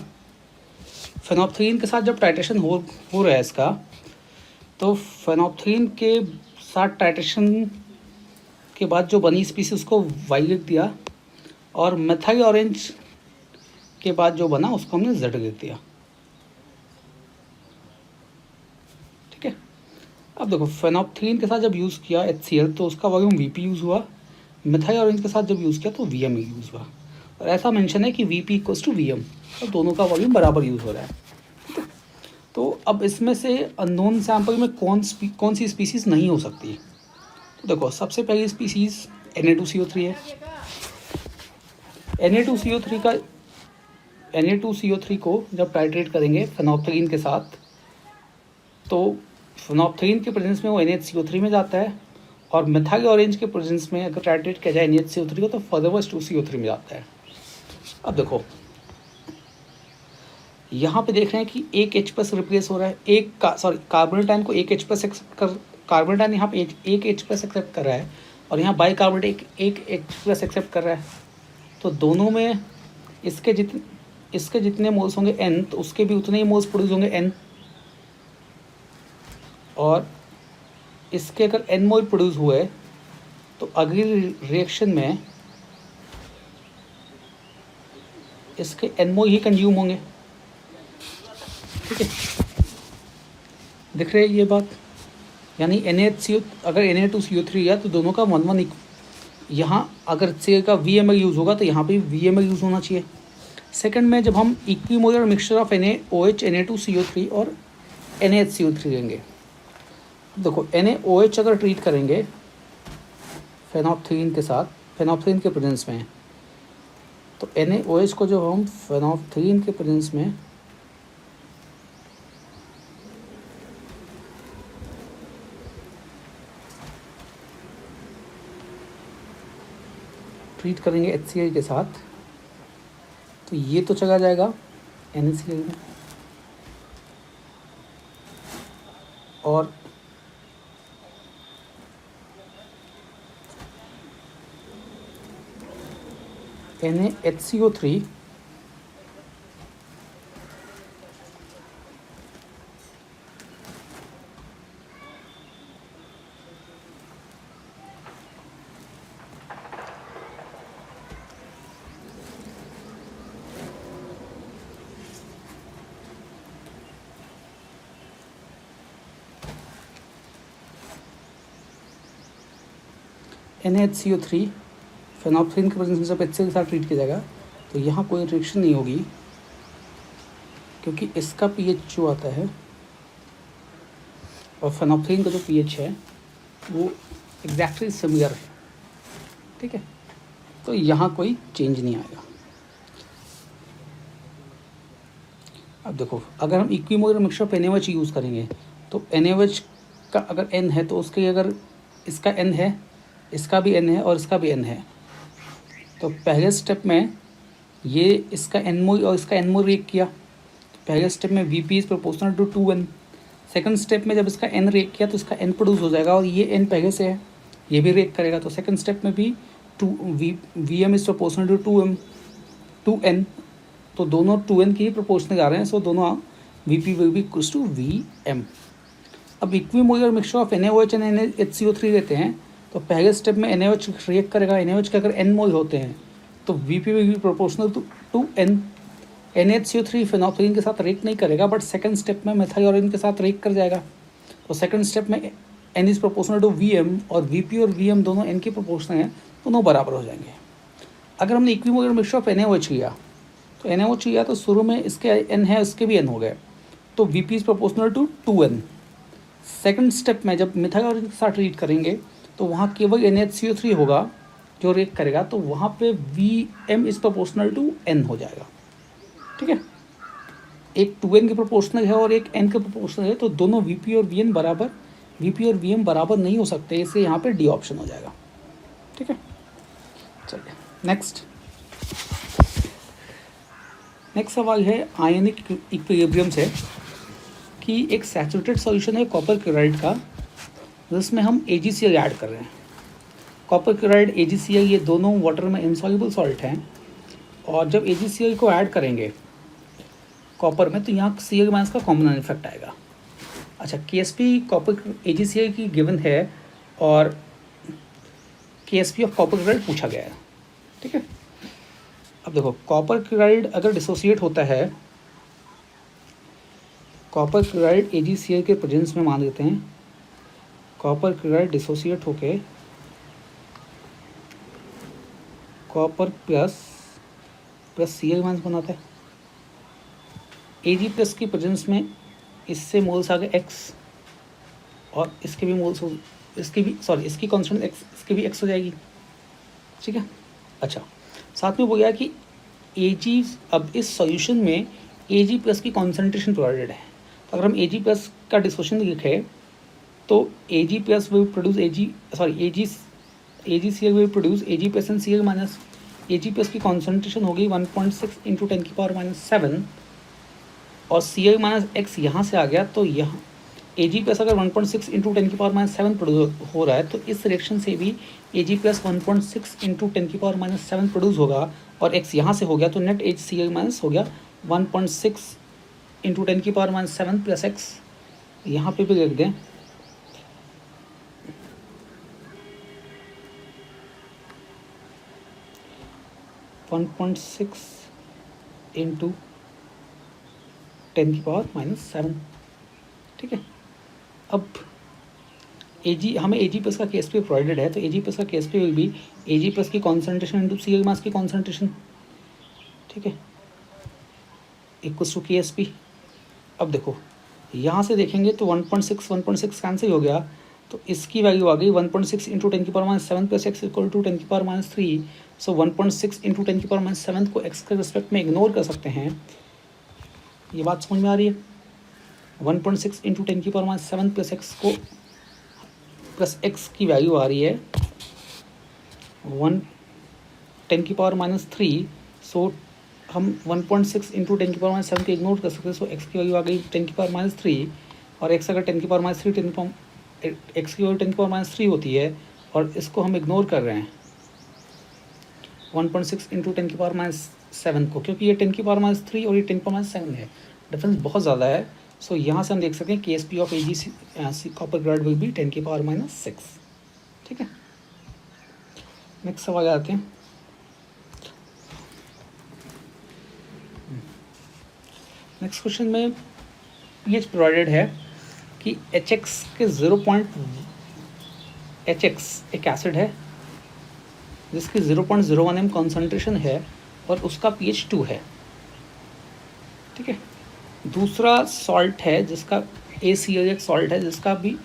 फेनोल्फथालीन के साथ जब टाइट्रेशन हो रहा है इसका, तो फेनोल्फथालीन के साथ टाइट्रेशन के बाद जो बनी स्पीसीज उसको वाई लिख दिया, और मेथाइल ऑरेंज के बाद जो बना उसको हमने जेड लिख दिया। ठीक है, अब देखो फेनोप्थलीन के साथ जब यूज़ किया HCl तो उसका वॉल्यूम Vp यूज़ हुआ, मेथाइल ऑरेंज के साथ जब यूज़ किया तो Vm यूज़ हुआ, और ऐसा मेंशन है कि Vp इक्वल्स टू Vm, तो दोनों का वॉल्यूम बराबर यूज़ हो रहा है। ठीक है, तो अब इसमें से अननोन सैंपल में कौन सी स्पीसीज़ नहीं हो सकती। तो देखो सबसे पहली स्पीसीज़ Na2CO3 है। Na2CO3 को जब टाइट्रेट करेंगे फेनोप्थलीन के साथ तो फेनोप्थलीन के प्रेजेंस में वो NaCO3 में जाता है, और मेथाइल ऑरेंज के प्रेजेंस में अगर टाइट्रेट किया जाए NaCO3 को तो फर्दरवर्स 2CO3 में जाता है। अब देखो यहाँ पे देख रहे हैं कि एक H+ रिप्लेस हो रहा है, कार्बोनेटाइन को एक H+ एक्सेप्ट कर, कार्बोनेटाइन यहाँ पे एक H+ एक्सेप्ट कर रहा है, और यहाँ बाइकार्बोनेट एक H+ एक्सेप्ट कर रहा है। तो दोनों में इसके जितने मोल्स होंगे N, तो उसके भी उतने ही मोल्स प्रोड्यूस होंगे N, और इसके अगर N मोल प्रोड्यूस हुए तो अगली रिएक्शन में इसके N मोल ही कंज्यूम होंगे। ठीक है, दिख रही है ये बात, यानी NaCO अगर Na2CO3 है तो दोनों का 1:1 यहाँ अगर से का VMl यूज़ होगा तो यहाँ पे VMl यूज़ होना चाहिए। सेकंड में जब हम equimolar mixture of NaOH Na2CO3 और NaHCO3 लेंगे, देखो NaOH अगर ट्रीट करेंगे फेनोप्थलीन के साथ, फेनोप्थलीन के प्रेजेंस में, तो NaOH को जो हम फेनोप्थलीन के प्रेजेंस में ट्रीट करेंगे HCl के साथ तो ये तो चला जाएगा NaCl में, और NaHCO3 NaHCO3 फेनोप्थलीन के प्रेजेंस में जब HCl के साथ ट्रीट किया जाएगा तो यहाँ कोई रिएक्शन नहीं होगी, क्योंकि इसका pH जो आता है और फेनोप्थलीन का जो pH है वो एग्जैक्टली सिमिलर है। ठीक है, तो यहाँ कोई चेंज नहीं आएगा। अब देखो अगर हम equimolar mixture of NaOH use करेंगे तो NaOH का अगर N है तो उसके अगर इसका N है, इसका भी N है और इसका भी N है, तो पहले स्टेप में ये इसका N मोल और इसका N मोल रिएक्ट किया, तो पहले स्टेप में Vp is proportional to 2N। Second step में जब इसका N रिएक्ट किया तो इसका N प्रोड्यूस हो जाएगा, और ये N पहले से है, ये भी रिएक्ट करेगा, तो सेकंड स्टेप में भी Vm is proportional to 2N, तो दोनों 2N की ही प्रोपोर्शनल आ रहे हैं, सो दोनों Vp will be equals to Vm। अब equimolar mixture of NaOH and NaHCO3 लेते हैं, तो पहले स्टेप में NaOH रिएक्ट करेगा, NaOH के अगर N मोल होते हैं तो Vp will be proportional to N। NaHCO3 phenolphthalein के साथ रिएक्ट नहीं करेगा, बट सेकंड स्टेप में मेथाइल ऑरेंज के साथ रिएक्ट कर जाएगा, तो सेकंड स्टेप में N is proportional to Vm, और Vp और Vm दोनों N के प्रोपोर्शनल हैं, दोनों बराबर हो जाएंगे। अगर हमने इक्विमोलर मिक्सचर ऑफ NaOH लिया तो NaOH लिया तो शुरू में इसके N है, इसके भी N हो गए, तो Vp is proportional to 2N। Second step में जब मेथाइल ऑरेंज के साथ ट्रीट करेंगे तो वहाँ केवल NaHCO3 होगा जो रिएक्ट करेगा, तो वहाँ पे Vm is proportional to N हो जाएगा। ठीक है, एक 2N के प्रोपोर्शनल है और एक N के प्रोपोर्शनल है, तो दोनों Vp और Vm बराबर नहीं हो सकते, इसलिए यहाँ पे डी ऑप्शन हो जाएगा। ठीक है, चलिए नेक्स्ट सवाल है आयनिक इक्विलिब्रियम से, कि एक सैचुरेटेड सॉल्यूशन है कॉपर क्लोराइड का जिसमें हम AgCl ऐड कर रहे हैं। कॉपर क्लोराइड AgCl ये दोनों वाटर में इनसॉल्युबल सॉल्ट हैं, और जब AgCl को ऐड करेंगे कॉपर में तो यहाँ Cl माइनस का कॉमन इफेक्ट आएगा। अच्छा, KSP कॉपर AgCl की गिवन है, और KSP ऑफ कॉपर क्लोराइड पूछा गया है, ठीक है। अब देखो कॉपर क्लोराइड अगर डिसोसिएट होता है, कॉपर क्लोराइड AgCl के प्रेजेंस में मान लेते हैं, कॉपर क्लोराइड डिसोसिएट होके कॉपर प्लस Cl माइनस बनाता है, Ag प्लस की प्रेजेंस में इससे मोल्स आ गए x, और इसके भी मोल्स, इसकी भी सॉरी इसकी कांस्टेंट x, इसकी भी x हो जाएगी, ठीक है। अच्छा, साथ में वो गया कि Ag, अब इस सॉल्यूशन में Ag प्लस की कॉन्सेंट्रेशन प्रोवाइडेड है, तो अगर हम Ag प्लस का डिस्कशन लिखें तो Ag plus will produce AgCl will produce Ag plus and Cl minus. Ag plus की कॉन्सेंट्रेशन हो गई 1.6 इंटू 10⁻⁷, और Cl माइनस x यहाँ से आ गया, तो यहाँ Ag प्लस अगर 1.6 इंटू 10⁻⁷ प्रोड्यूस हो रहा है, तो इस रिएक्शन से भी Ag प्लस 1.6 इंटू 10⁻⁷ प्रोड्यूस होगा, और x यहाँ से हो गया, तो नेट HCl माइनस हो गया 1.6 इंटू 10⁻⁷ प्लस x, यहाँ पे भी लिख दें 1.6 इंटू 10⁻⁷, ठीक है। अब हमें Ag प्लस का KSP प्रोवाइडेड है, तो Ag प्लस का KSP will B Ag plus की कॉन्सेंट्रेशन इंटू Cl मास की कॉन्सेंट्रेशन, ठीक है, इक्वल्स टू KSP। अब देखो यहाँ से देखेंगे तो 1.6 कैंसिल हो गया, तो इसकी वैल्यू आ गई 1.6 into 10⁻⁷ plus x equal to 10⁻3। So 1.6 into 10⁻⁷ को x के रिस्पेक्ट में इग्नोर कर सकते हैं, ये बात समझ में आ रही है। 1.6 इंटू 10⁻⁷ प्लस x को प्लस x की वैल्यू आ रही है 10⁻3, सो हम 1.6 इंटू 10⁻⁷ को इग्नोर कर सकते हैं, सो x की वैल्यू आ गई 10⁻3, और x अगर 10⁻3 x की वैल्यू 10⁻3 होती है, और इसको हम इग्नोर कर रहे हैं 1.6 इंटू 10⁻7 को, क्योंकि ये 10⁻3 और ये 10⁻7 है, डिफरेंस बहुत ज़्यादा है। सो यहाँ से हम देख सकते हैं KSP of Ag copper chloride will be 10⁻6, ठीक है। नेक्स्ट सवाल आते हैं। नेक्स्ट क्वेश्चन में पीएच प्रोवाइडेड है कि HX के HX एक एसिड है जिसकी 0.01 m कॉन्सेंट्रेशन है और उसका pH 2 है, ठीक है। दूसरा सॉल्ट है जिसका ACl एक सॉल्ट है जिसका भी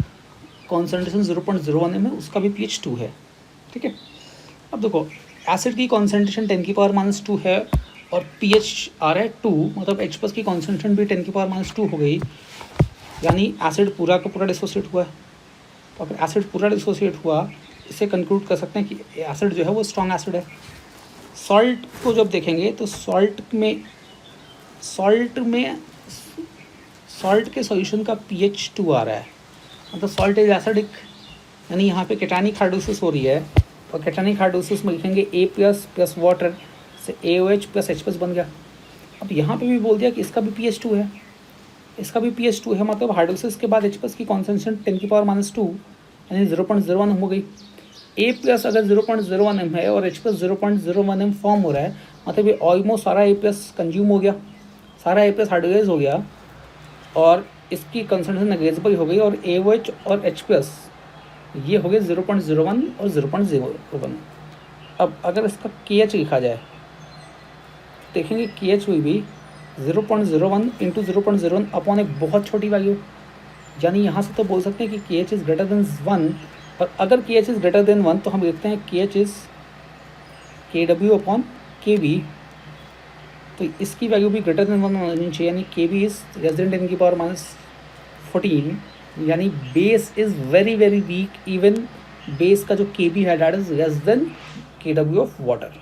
कॉन्सेंट्रेशन 0.01 m है, उसका भी pH 2 है, ठीक है। अब देखो एसिड की कॉन्सेंट्रेशन 10⁻⁻2 है और pH आ रहा है 2, मतलब H प्लस की कॉन्सेंट्रेशन भी 10⁻2 हो गई, यानी एसिड पूरा का पूरा डिसोसिएट हुआ है। तो अगर एसिड पूरा डिसोसिएट हुआ, इसे कंक्लूड कर सकते हैं कि एसिड जो है वो स्ट्रॉन्ग एसिड है। सॉल्ट को जब देखेंगे तो सॉल्ट के सॉल्यूशन का pH 2 आ रहा है, मतलब सॉल्ट इज एसिडिक, यानी यहाँ पे केटानिक हाइड्रोसिस हो रही है, और केटानिक हाइड्रोसिस में लिखेंगे A प्लस वाटर से AOH प्लस H प्लस बन गया। अब यहाँ पे भी बोल दिया कि इसका भी pH 2 है, इसका भी pH 2 है, मतलब हाइड्रोसिस के बाद H प्लस की कॉन्सेंट्रेशन 10⁻2 यानी 0.01 हो गई। A प्लस अगर 0.01 m है और H प्लस 0.01 m फॉर्म हो रहा है, मतलब ये ऑलमोस्ट सारा A प्लस कंज्यूम हो गया, सारा A प्लस हाइड्रोलाइज हो गया, और इसकी कंसेंट्रेशन नेग्लिजिबल हो गई, और AOH और H प्लस ये हो गए 0.01 और 0.01। अब अगर इसका KH लिखा जाए, देखेंगे KH will be 0.01 into 0.01 upon एक बहुत छोटी वैल्यू, यानी यहाँ से तो बोल सकते हैं कि KH इज़ ग्रेटर देन 1, और अगर KH इज़ ग्रेटर देन 1 तो हम लिखते हैं KH is KW upon KB, तो इसकी वैल्यू भी ग्रेटर देन 1 होनी चाहिए, यानी KB इज़ लेस देन 10⁻14, यानी base is very very weak, even base का जो KB है that is less than KW of water,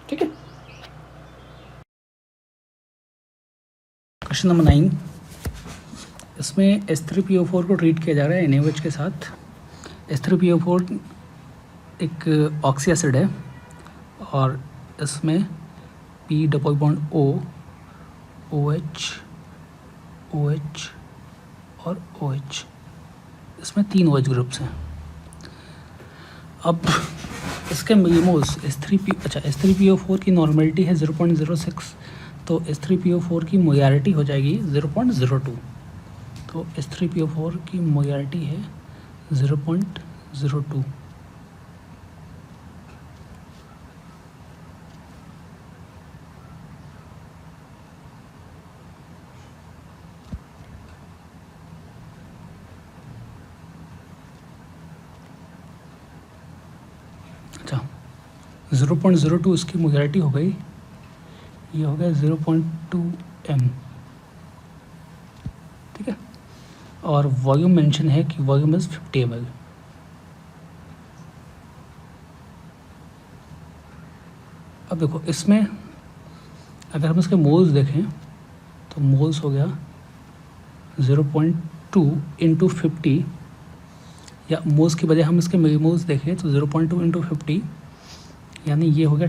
ठीक है। क्वेश्चन नंबर 9, इसमें H3PO4 को ट्रीट किया जा रहा है NaOH के साथ। H3PO4 एक ऑक्सी एसिड है और इसमें P double bond O, OH, OH और OH, इसमें 3 OH ग्रुप्स हैं। अब इसके मिलीमोल्स H3PO4 की नॉर्मेलिटी है 0.06, तो H3PO4 की मोलारिटी हो जाएगी 0.02। तो H3PO4 की मोलारिटी है 0.02। अच्छा, 0.02 इसकी मोलारिटी हो गई, ये हो गया 0.2 m, ठीक है। और वॉल्यूम मेंशन है कि वॉल्यूम इज़ 50 ml। अब देखो इसमें अगर हम इसके मोल्स देखें तो मोल्स हो गया 0.2 इंटू 50, या मोल्स की बजाय हम इसके मिलीमोल्स देखें तो 0.2 इंटू 50, यानी ये हो गया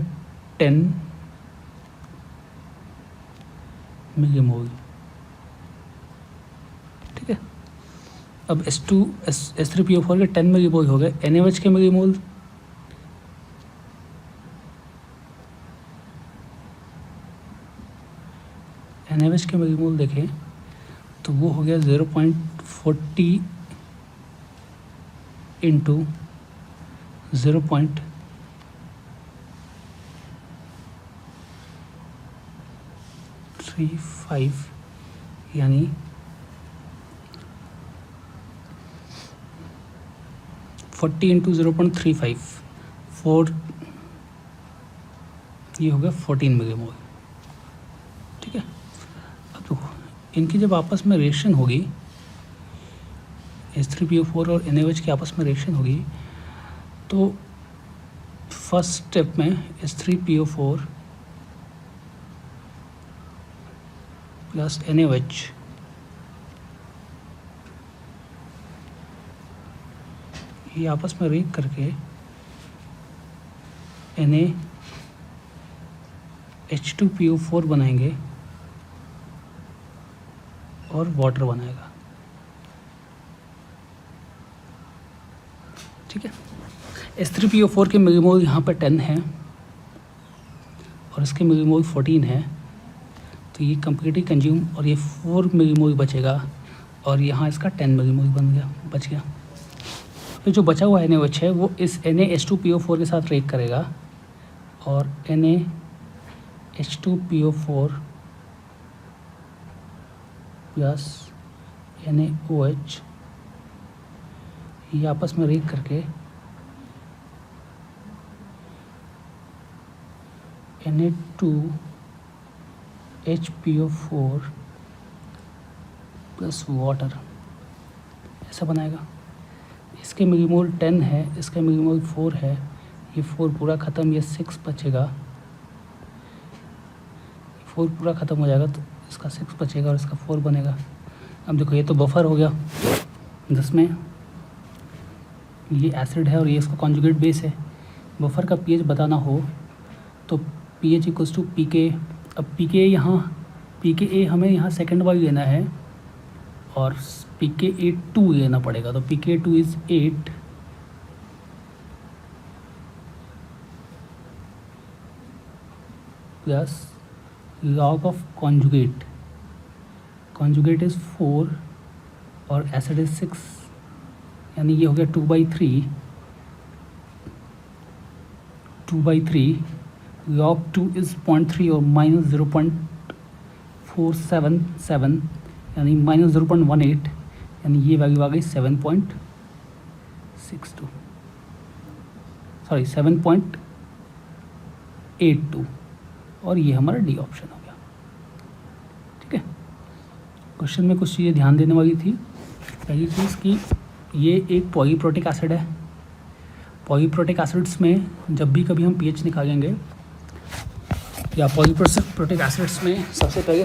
10 मिलीमोल, ठीक है। अब H3PO4 के 10 मिलीमोल हो गए। NaOH के मिलीमोल देखें तो वो हो गया 0.40 इंटू 0.35, यानी 40 इंटू 0.35, 4, ये हो गया 14 मिलीमोल, ठीक है। अब देखो इनकी जब आपस में रिएक्शन होगी, H3PO4 और NaOH की आपस में रिएक्शन होगी, तो फर्स्ट स्टेप में H3PO4 प्लस NaOH ये आपस में रिएक्ट करके NaH2PO4 बनाएंगे और वाटर बनाएगा, ठीक है। H3PO4 के मिलीमोल यहाँ पर 10 है और इसके मिलीमोल 14 है, तो ये कम्प्लीटली कंज्यूम, और ये 4 मिलीमोल बचेगा और यहाँ इसका 10 मिलीमोल बच गया। तो जो बचा हुआ NaOH है वो इस NaH2PO4 के साथ रिएक्ट करेगा और NaH2PO4 प्लस NaOH ये आपस में रिएक्ट करके Na2HPO4 प्लस वाटर ऐसा बनाएगा। इसके मिलीमोल 10 है, इसका मिलीमोल 4 है, ये 4 पूरा ख़त्म, ये 6 बचेगा, 4 पूरा ख़त्म हो जाएगा तो इसका 6 बचेगा और इसका 4 बनेगा। अब देखो ये तो बफर हो गया जिसमें ये एसिड है और ये इसका कॉन्जुगेट बेस है। बफर का पीएच बताना हो तो pH इक्वल्स टू pK। अब pK यहाँ pKa हमें यहाँ सेकेंड वाली लेना है और pKa2 लेना पड़ेगा, तो pKa2 is 8 plus log of conjugate is 4 और एसिड इज़ 6, यानी ये हो गया 2/3 log 2 इज़ 0.3 और माइनस 0.477 यानी माइनस 0.18, यानी ये वैल्यू आ गई 7.62, सॉरी 7.82, और ये हमारा डी ऑप्शन हो गया, ठीक है। क्वेश्चन में कुछ चीज़ें ध्यान देने वाली थी। पहली चीज़ कि ये एक पॉलीप्रोटिक एसिड है। पॉलीप्रोटिक एसिड्स में जब भी कभी हम पीएच निकालेंगे या पॉलीप्रोटिक एसिड्स में सबसे पहले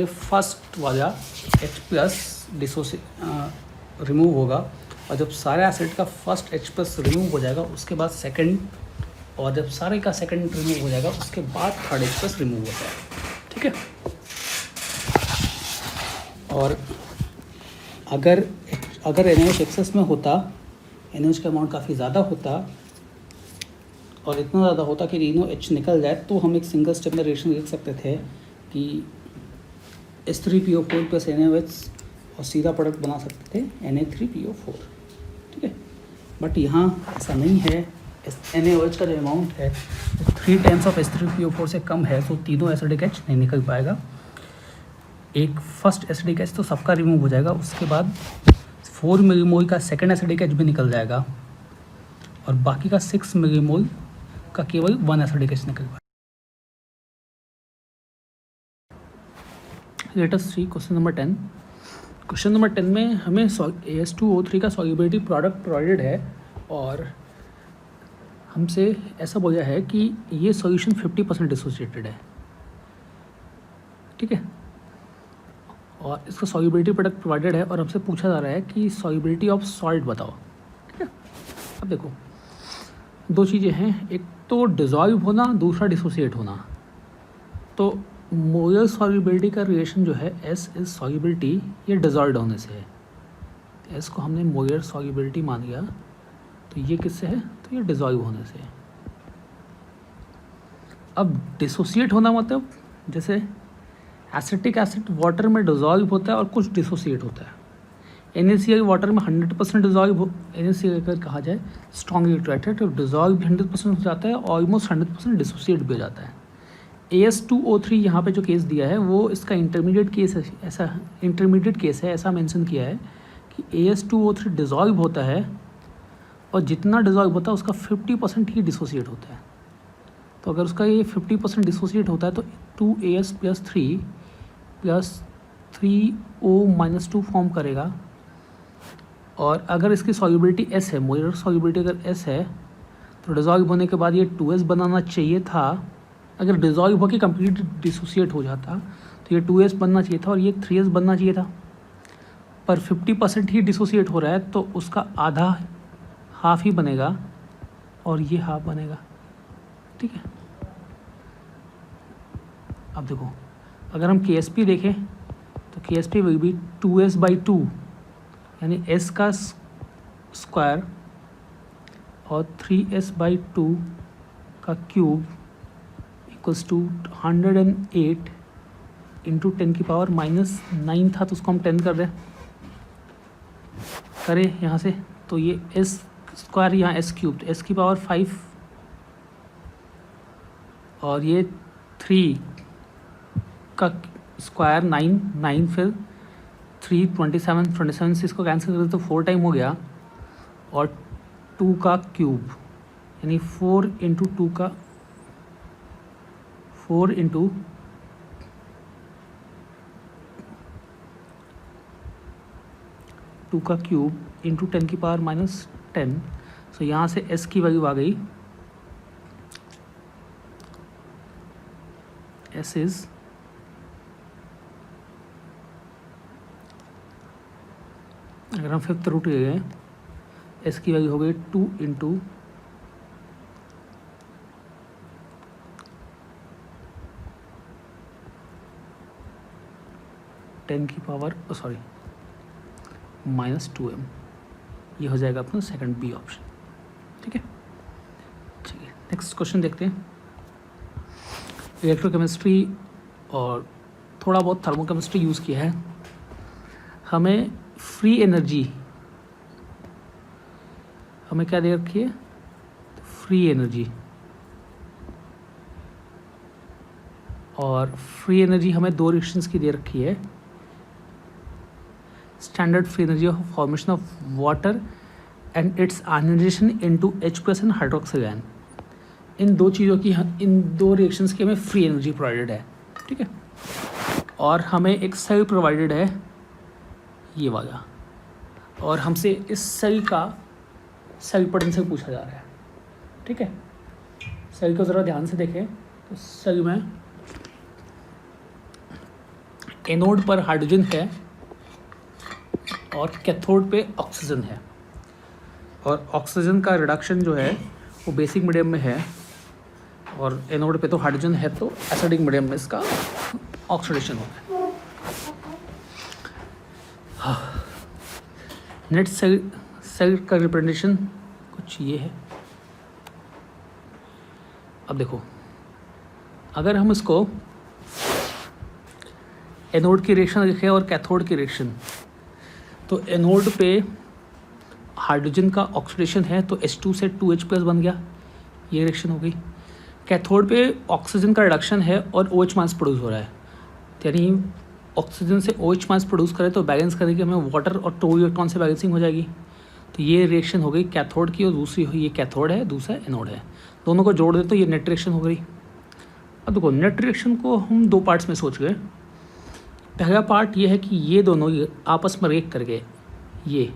फर्स्ट वाला H+ रिमूव होगा, और जब सारे एसिड का फर्स्ट H+ रिमूव हो जाएगा उसके बाद सेकंड, और जब सारे का सेकंड रिमूव हो जाएगा उसके बाद थर्ड H+ रिमूव होता है, ठीक है। और अगर NaOH एक्सेस में होता NaOH का अमाउंट काफ़ी ज़्यादा होता और इतना ज़्यादा होता कि NaOH निकल जाए, तो हम एक सिंगल स्टेप में रिएक्शन लिख सकते थे कि H3PO4 प्लस NaOH और सीधा प्रोडक्ट बना सकते थे Na3PO4, ठीक है। बट यहाँ ऐसा नहीं है। NaOH का जो अमाउंट है 3 टाइम्स ऑफ H3PO4 से कम है, तो तीनों एसिडिक एच नहीं निकल पाएगा। एक फर्स्ट एसिडिक एच तो सबका रिमूव हो जाएगा, उसके बाद 4 मिलीमोल का सेकेंड एसिडिक एच भी निकल जाएगा और बाकी का 6 मिलीमोल का केवल 1 एसिडिक एच निकल पाएगा। लेट अस सी क्वेश्चन नंबर 10। क्वेश्चन नंबर 10 में हमें AS2O3 का सॉल्युबिलिटी प्रोडक्ट प्रोवाइडेड है और हमसे ऐसा बोला है कि ये सॉल्यूशन 50% डिसोसिएटेड है, ठीक है। और इसका सॉल्युबिलिटी प्रोडक्ट प्रोवाइडेड है और हमसे पूछा जा रहा है कि सॉल्युबिलिटी ऑफ सॉल्ट बताओ, ठीक है। अब देखो दो चीज़ें हैं, एक तो डिज़ोल्व होना, दूसरा डिसोसिएट होना। तो मोलर सॉल्युबिलिटी का रिलेशन जो है S इज सॉल्युबिलिटी, ये डिज़ोल्व होने से है। S को हमने मोलर सॉल्युबिलिटी मान लिया, तो ये किससे है, तो ये डिज़ोल्व होने से है। अब डिसोसिएट होना मतलब जैसे एसिटिक एसिड वाटर में डिज़ोल्व होता है और कुछ डिसोसिएट होता है। NaCl वाटर में 100% डिज़ोल्व NaCl अगर कहा जाए स्ट्रॉन्गली अट्रैक्टेड, तो डिज़ोल्व भी 100% हो जाता है, ऑलमोस्ट 100% डिसोसिएट भी हो जाता है। AS2O3 यहाँ पे जो केस दिया है वो इसका इंटरमीडिएट केस है, ऐसा मेंशन किया है कि AS2O3 डिज़ोल्व होता है और जितना डिज़ोल्व होता है उसका 50% ही डिसोसिएट होता है। तो अगर उसका ये 50% डिसोसिएट होता है तो 2AS plus 3 plus 3O-2 form करेगा। और अगर इसकी सॉल्युबिलिटी S है, मोलर सॉल्युबिलिटी अगर S है, तो डिज़ोल्व होने के बाद ये 2S बनाना चाहिए था। अगर डिज़ोल्व होकर कंप्लीट डिसोसिएट हो जाता तो ये 2S बनना चाहिए था और ये 3S बनना चाहिए था, पर 50% ही डिसोसिएट हो रहा है तो उसका आधा हाफ ही बनेगा और ये हाफ बनेगा, ठीक है। अब देखो अगर हम KSP देखें तो KSP विल बी 2S/2, यानी S का स्क्वायर और 3S/2 का क्यूब इक्वल्स टू 108 इंटू 10⁻⁹ था, तो उसको हम 10 कर रहे करें यहाँ से, तो ये S स्क्वायर यहाँ S क्यूब, तो S की पावर 5 और ये 3 का स्क्वायर 9, फिर 3 27 से इसको कैंसिल करें तो 4 टाइम हो गया, और 2 का क्यूब यानी 4 इंटू 2 का 4 इंटू 2 का क्यूब इंटू 10⁻⁻10। सो यहाँ से S की वैल्यू आ गई, S इज अगर हम 5th रूट ले गए, S की वैल्यू हो गई 2 इंटू 10⁻⁻2m। ये हो जाएगा अपना सेकंड बी ऑप्शन, ठीक है। चलिए नेक्स्ट क्वेश्चन देखते हैं। इलेक्ट्रोकेमिस्ट्री और थोड़ा बहुत थर्मोकेमिस्ट्री यूज़ किया है। हमें फ्री एनर्जी हमें क्या दे रखी है, फ्री एनर्जी, और फ्री एनर्जी हमें 2 रिएक्शंस की दे रखी है। Standard free energy of formation of water and its ionization into H+ and hydroxyl ion. इन दो चीज़ों की, इन 2 रिएक्शंस की हमें फ्री एनर्जी प्रोवाइडेड है, ठीक है। और हमें एक सेल प्रोवाइडेड है ये वाला, और हमसे इस सेल का सेल पोटेंशियल पूछा जा रहा है, ठीक है। सेल को ज़रा ध्यान से देखें तो सेल में एनोड पर हाइड्रोजन है और कैथोड पे ऑक्सीजन है, और ऑक्सीजन का रिडक्शन जो है वो बेसिक मीडियम में है, और एनोड पे तो हाइड्रोजन है तो एसिडिक मीडियम में इसका ऑक्सीडेशन होता है। नेट सेल का रिप्रेजेंटेशन कुछ ये है। अब देखो, अगर हम इसको एनोड की रिएक्शन लिखें और कैथोड की रिएक्शन, तो एनोड पे हाइड्रोजन का ऑक्सीडेशन है तो H2 से 2H प्लस बन गया, ये रिएक्शन हो गई। कैथोड पे ऑक्सीजन का रिडक्शन है और OH माइनस प्रोड्यूस हो रहा है, यानी ऑक्सीजन से OH माइनस प्रोड्यूस करें तो बैलेंस करने के हमें वाटर और 2 इलेक्ट्रॉन से बैलेंसिंग हो जाएगी। तो ये रिएक्शन हो गई कैथोड की, और दूसरी हुई ये कैथोड है, दूसरा एनोड है, दोनों को जोड़ दे तो ये नेट रिएक्शन हो गई। अब देखो, नेट रिएक्शन को हम दो पार्ट्स में सोच गए। पहला पार्ट ये है कि ये दोनों आपस में रिएक्ट करके ये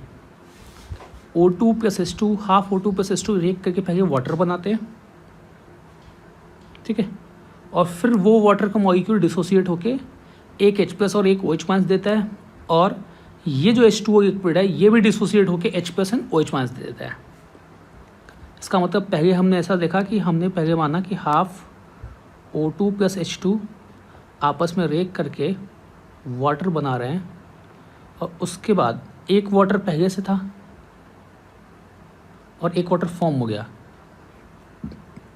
O2 plus H2 half O2 plus H2 react करके पहले वाटर बनाते हैं, ठीक है, और फिर वो वाटर का मॉलिक्यूल डिसोसिएट होके एक H प्लस और एक OH माइनस देता है, और ये जो H2O लिक्विड है ये भी डिसोसिएट होके H plus and OH minus दे देता है। इसका मतलब पहले हमने ऐसा देखा कि हमने पहले माना कि हाफ O2 प्लस H2 आपस में रिएक्ट करके वाटर बना रहे हैं, और उसके बाद एक वाटर पहले से था और एक वाटर फॉर्म हो गया,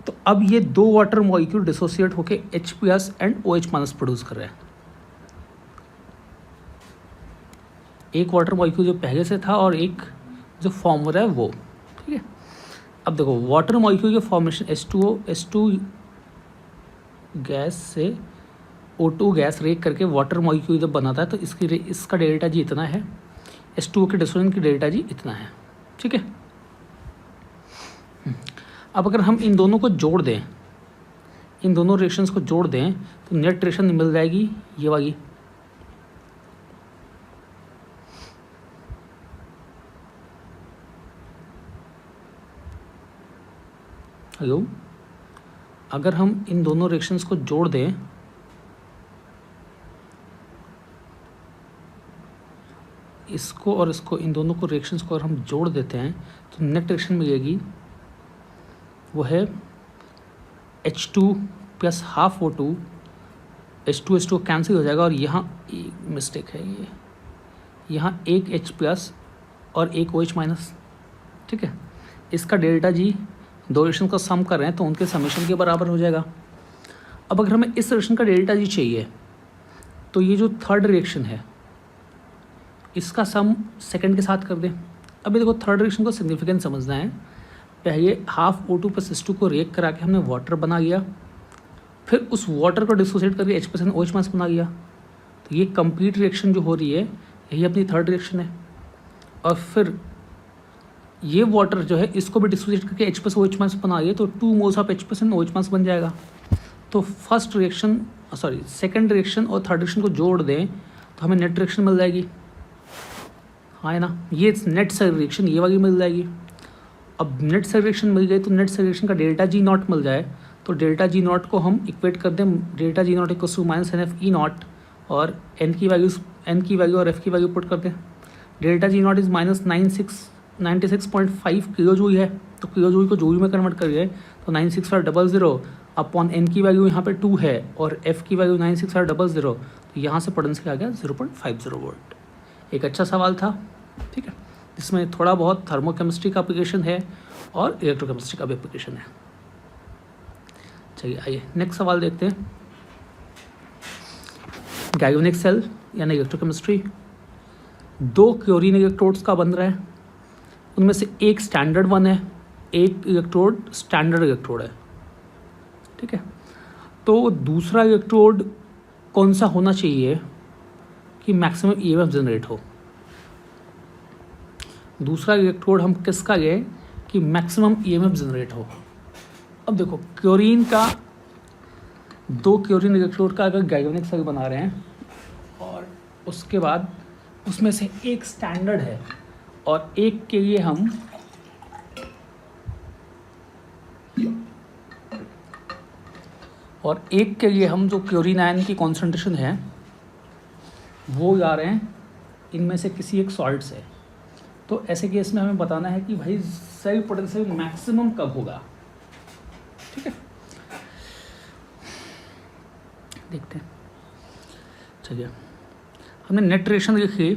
तो अब ये दो वाटर मॉलिक्यूल डिसोसिएट होके H plus and OH minus produce कर रहे हैं। एक वाटर मॉलिक्यूल जो पहले से था और एक जो फॉर्म हो रहा है वो, ठीक है। अब देखो, वाटर मॉलिक्यूल के फॉर्मेशन H2 गैस से O2 गैस रिएक्ट करके वाटर मॉलिक्यूल जब बनाता है तो इसका डेल्टा जी इतना है, H2O के डिसोसिएशन की डेल्टा जी इतना है, ठीक है। अब अगर हम इन दोनों को जोड़ दें, इन दोनों रिएक्शंस को जोड़ दें तो नेट रिएक्शन मिल जाएगी ये वाली। हेलो, अगर हम इन दोनों रिएक्शंस को जोड़ दें इसको और इसको, इन दोनों को रिएक्शंस को अगर हम जोड़ देते हैं तो नेट रिएक्शन मिलेगी, वो है H2 plus half O2, H2 cancel हो जाएगा, और यहाँ एक मिस्टेक है, ये यहाँ एक H प्लस और एक OH माइनस, ठीक है। इसका डेल्टा जी दो रिएक्शन का सम कर रहे हैं तो उनके समेशन के बराबर हो जाएगा। अब अगर हमें इस रिएक्शन का डेल्टा जी चाहिए तो ये जो थर्ड रिएक्शन है इसका सम सेकंड के साथ कर दें। अभी देखो, थर्ड रिएक्शन को सिग्निफिकेंट समझना है। पहले हाफ O2 प्लस H2 को रिएक्ट करा के हमने वाटर बना लिया, फिर उस वाटर को डिसोसिएट करके H plus and OH minus बना लिया, तो ये कंप्लीट रिएक्शन जो हो रही है यही अपनी थर्ड रिएक्शन है। और फिर ये वाटर जो है इसको भी डिसोसिएट करके H प्लस OH माइनस बना लिया, तो 2 moles of H plus and OH minus बन जाएगा। तो फर्स्ट रिएक्शन सेकेंड रिएक्शन और थर्ड रिएक्शन को जोड़ दें तो हमें नेट रिएक्शन मिल जाएगी, हाँ है ना। ये नेट सेल रिएक्शन ये वाली मिल जाएगी। अब नेट सेल रिएक्शन मिल गई तो नेट सेल रिएक्शन का डेल्टा जी नॉट मिल जाए, तो डेल्टा जी नॉट को हम इक्वेट कर दें, delta G not equal to minus NF E not, और n की वैल्यू और f की वैल्यू पुट कर दें। Delta G not is minus 96.5 kilo joule है, तो किलो जूल को जूल में कन्वर्ट करिए तो 96500 अपॉन n की वैल्यू यहाँ पे 2 है और f की वैल्यू 96500, तो यहाँ से पोटेंशियल आ गया 0.50 वोल्ट। एक अच्छा सवाल था, ठीक है, जिसमें थोड़ा बहुत थर्मोकेमिस्ट्री का एप्लीकेशन है और इलेक्ट्रोकेमिस्ट्री का भी एप्लीकेशन है। चलिए आइए नेक्स्ट सवाल देखते हैं। गैल्वेनिक सेल यानी इलेक्ट्रोकेमिस्ट्री, 2 क्लोरीन इलेक्ट्रोड्स का बन रहा है, उनमें से एक स्टैंडर्ड वन है, एक इलेक्ट्रोड स्टैंडर्ड इलेक्ट्रोड है, ठीक है। तो दूसरा इलेक्ट्रोड कौन सा होना चाहिए कि मैक्सिमम EMF जनरेट हो? दूसरा इलेक्ट्रोड हम किसका गए कि मैक्सिमम EMF जनरेट हो? अब देखो, क्लोरीन का 2 क्लोरीन इलेक्ट्रोड का अगर गैल्वेनिक सेल बना रहे हैं और उसके बाद उसमें से एक स्टैंडर्ड है और एक के लिए हम जो क्लोरीन आयन की कॉन्सेंट्रेशन है वो ला रहे हैं इनमें से किसी एक सॉल्ट से, तो ऐसे केस में हमें बताना है कि भाई सेल पोटेंशियल मैक्सिमम कब होगा, ठीक है। देखते हैं, चलिए हमने नेट रिएक्शन लिखी।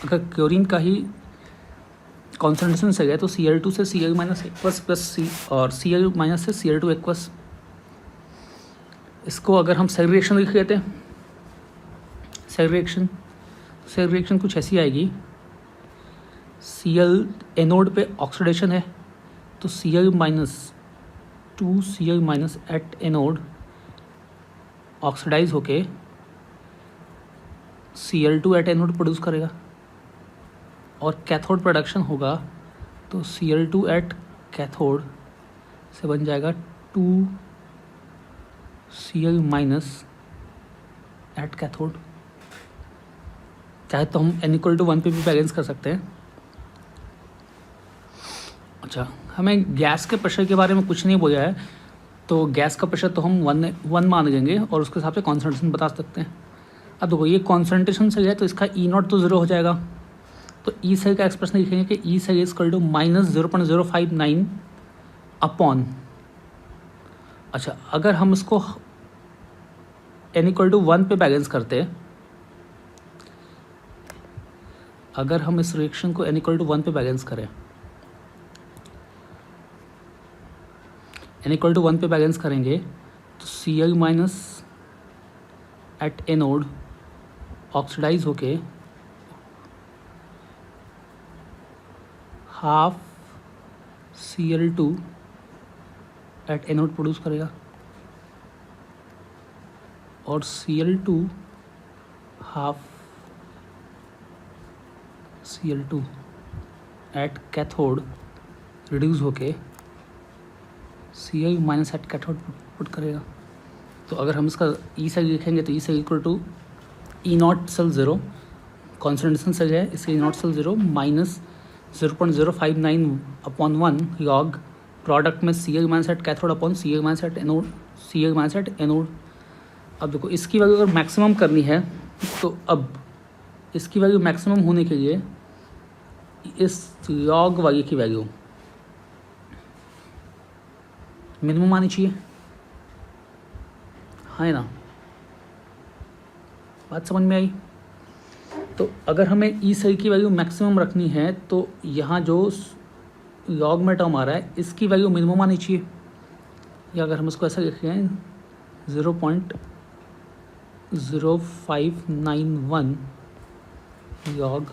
अगर क्लोरीन का ही कॉन्सेंट्रेशन से गए तो Cl2 से Cl माइनस एक्वस प्लस सी और Cl माइनस से Cl2 एक्वस। इसको अगर हम सेग्रीगेशन लिख लेते हैं, सेग्रीगेशन कुछ ऐसी आएगी। Cl एनोड पे ऑक्सीडेशन है तो Cl minus 2Cl minus at anode oxidise होके Cl2 एट एनोड प्रोड्यूस करेगा, और कैथोड प्रोडक्शन होगा तो Cl2 एट कैथोड से बन जाएगा 2Cl माइनस एट कैथोड। चाहे तो हम n=1 पे भी बैलेंस कर सकते हैं। अच्छा, हमें गैस के प्रेशर के बारे में कुछ नहीं बोला है, तो गैस का प्रेशर तो हम 1 मान लेंगे और उसके हिसाब से कॉन्सेंट्रेशन बता सकते हैं। अब देखो ये कॉन्सेंट्रेशन से है तो इसका E0 तो 0 हो जाएगा, तो ई सेल का एक्सप्रेशन लिखेंगे कि E cell is equal to minus 0.059 upon. अच्छा, अगर हम इसको n=1 पे बैलेंस करते हैं, अगर हम इस रिएक्शन को n=1 पे बैलेंस करें, n=1 पे बैलेंस करेंगे तो Cl minus at anode oxidise होके half Cl2 at anode produce करेगा, और Cl2 half Cl2 at cathode reduce होके Cl minus at cathode put करेगा। तो अगर हम इसका ई सेल लिखेंगे तो E cell equal to E0 cell 0, concentration cell है इसलिए E0 cell 0 minus 0.059 upon 1 log product में Cl minus at cathode upon Cl minus at anode, Cl minus at anode. अब देखो इसकी वैल्यू अगर मैक्सिमम करनी है तो अब इसकी वैल्यू मैक्सिमम होने के लिए इस लॉग वाली की वैल्यू मिनिमम आनी चाहिए, है ना? बात समझ में आई? तो अगर हमें ई सेल की वैल्यू मैक्सिमम रखनी है तो यहाँ जो लॉग में टर्म आ रहा है इसकी वैल्यू मिनिमम आनी चाहिए, या अगर हम इसको ऐसा लिखते हैं 0.0591 लॉग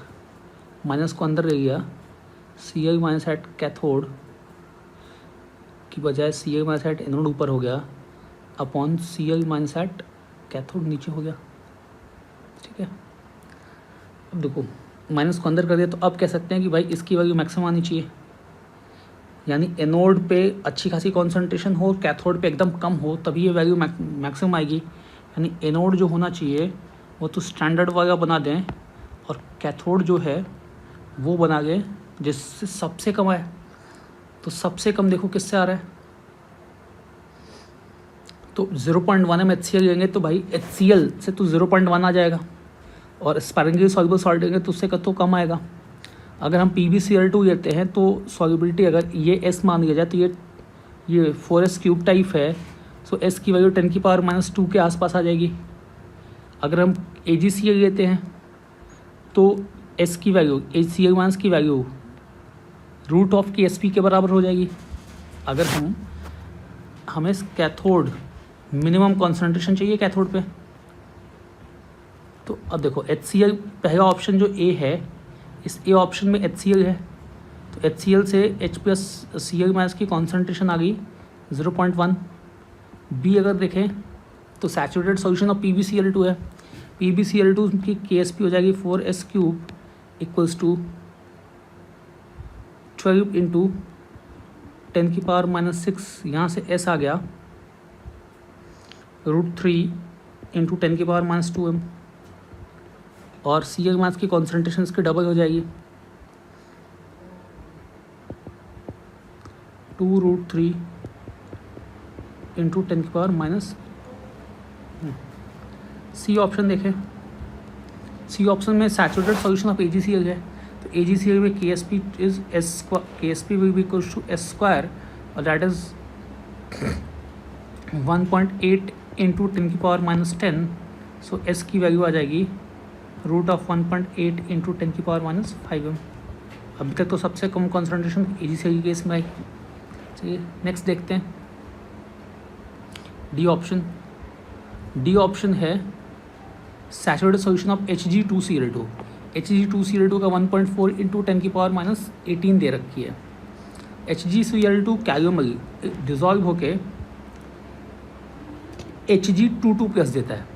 माइनस को अंदर ले गया, Cl माइनस एट कैथोड की बजाय Cl माइनस एट एनोड ऊपर हो गया upon Cl minus at cathode नीचे हो गया। ठीक है, अब देखो माइनस को अंदर कर दिया तो अब कह सकते हैं कि भाई इसकी वैल्यू मैक्सिमम आनी चाहिए, यानी एनोड पे अच्छी खासी कॉन्सेंट्रेशन हो, कैथोड पे एकदम कम हो, तभी ये वैल्यू मैक्सिमम आएगी। यानी एनोड जो होना चाहिए वो तो स्टैंडर्ड वाला बना दें और कैथोड जो है वो बना लें जिससे सबसे कम आए। तो सबसे कम देखो किससे आ रहा है, तो 0.1 हम HCl लेंगे तो भाई HCl से तो 0.1 आ जाएगा, और स्पैरेंगली सॉल्युबल सॉल्ट लेंगे तो उससे तो कम आएगा। अगर हम PbCl2 लेते हैं तो सॉल्युबिलिटी अगर ये S मान लिया जाए तो ये 4s³ टाइप है, सो S की वैल्यू 10⁻² के आसपास आ जाएगी। अगर हम AgCl लेते हैं तो S की वैल्यू HCl माइनस की वैल्यू रूट ऑफ Ksp के बराबर हो जाएगी। अगर हमें कैथोड मिनिमम कॉन्सेंट्रेशन चाहिए कैथोड पे, तो अब देखो HCl पहला ऑप्शन जो A है, इस A ऑप्शन में HCl है, तो HCl से H प्लस Cl माइनस की कॉन्सेंट्रेशन आ गई 0.1। B अगर देखें तो सैचुरेटेड सॉल्यूशन ऑफ PbCl2 है, PbCl2 की Ksp हो जाएगी 4s³ इक्वल्स टू 12 इंटू 10⁻⁻6, यहाँ से S आ गया √3 इंटू 10⁻⁻2m, और Cl माइनस की कॉन्सेंट्रेशन इसकी डबल हो जाएगी 2√3 इंटू 10⁻⁻। सी ऑप्शन देखें, सी ऑप्शन में सैचुरेटेड सॉल्यूशन ऑफ AgCl है, तो AgCl में Ksp is Ksp will be equal to S², और that is 1.8 into 10⁻⁻10, so S की वैल्यू आ जाएगी √1.8 इंटू 10⁻⁵m। अभी तक तो सबसे कम कॉन्सेंट्रेशन AgCl के केस में आई। चलिए नेक्स्ट देखते हैं, डी ऑप्शन। डी ऑप्शन है saturated solution of Hg2Cl2। Hg2Cl2 का 1.4 इंटू 10⁻18 दे रखी है। HgCl2 कैल्यूमल डिजॉल्व होके Hg22+ देता है,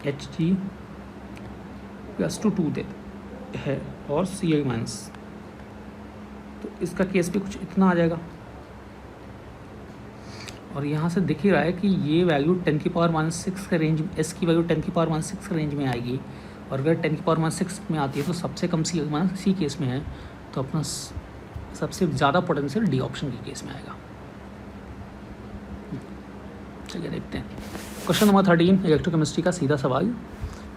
Hg+2 देता है और Cl-, तो इसका केस भी कुछ इतना आ जाएगा। और यहाँ से दिख ही रहा है कि ये वैल्यू 10⁻6 के रेंज में, S की वैल्यू 10⁻6 के रेंज में आएगी। और अगर 10⁻6 में आती है तो सबसे कम C केस में है, तो अपना सबसे ज़्यादा पोटेंशियल डी ऑप्शन के केस में आएगा। चलिए देखते हैं क्वेश्चन नंबर 13 इलेक्ट्रोकेमिस्ट्री का सीधा सवाल।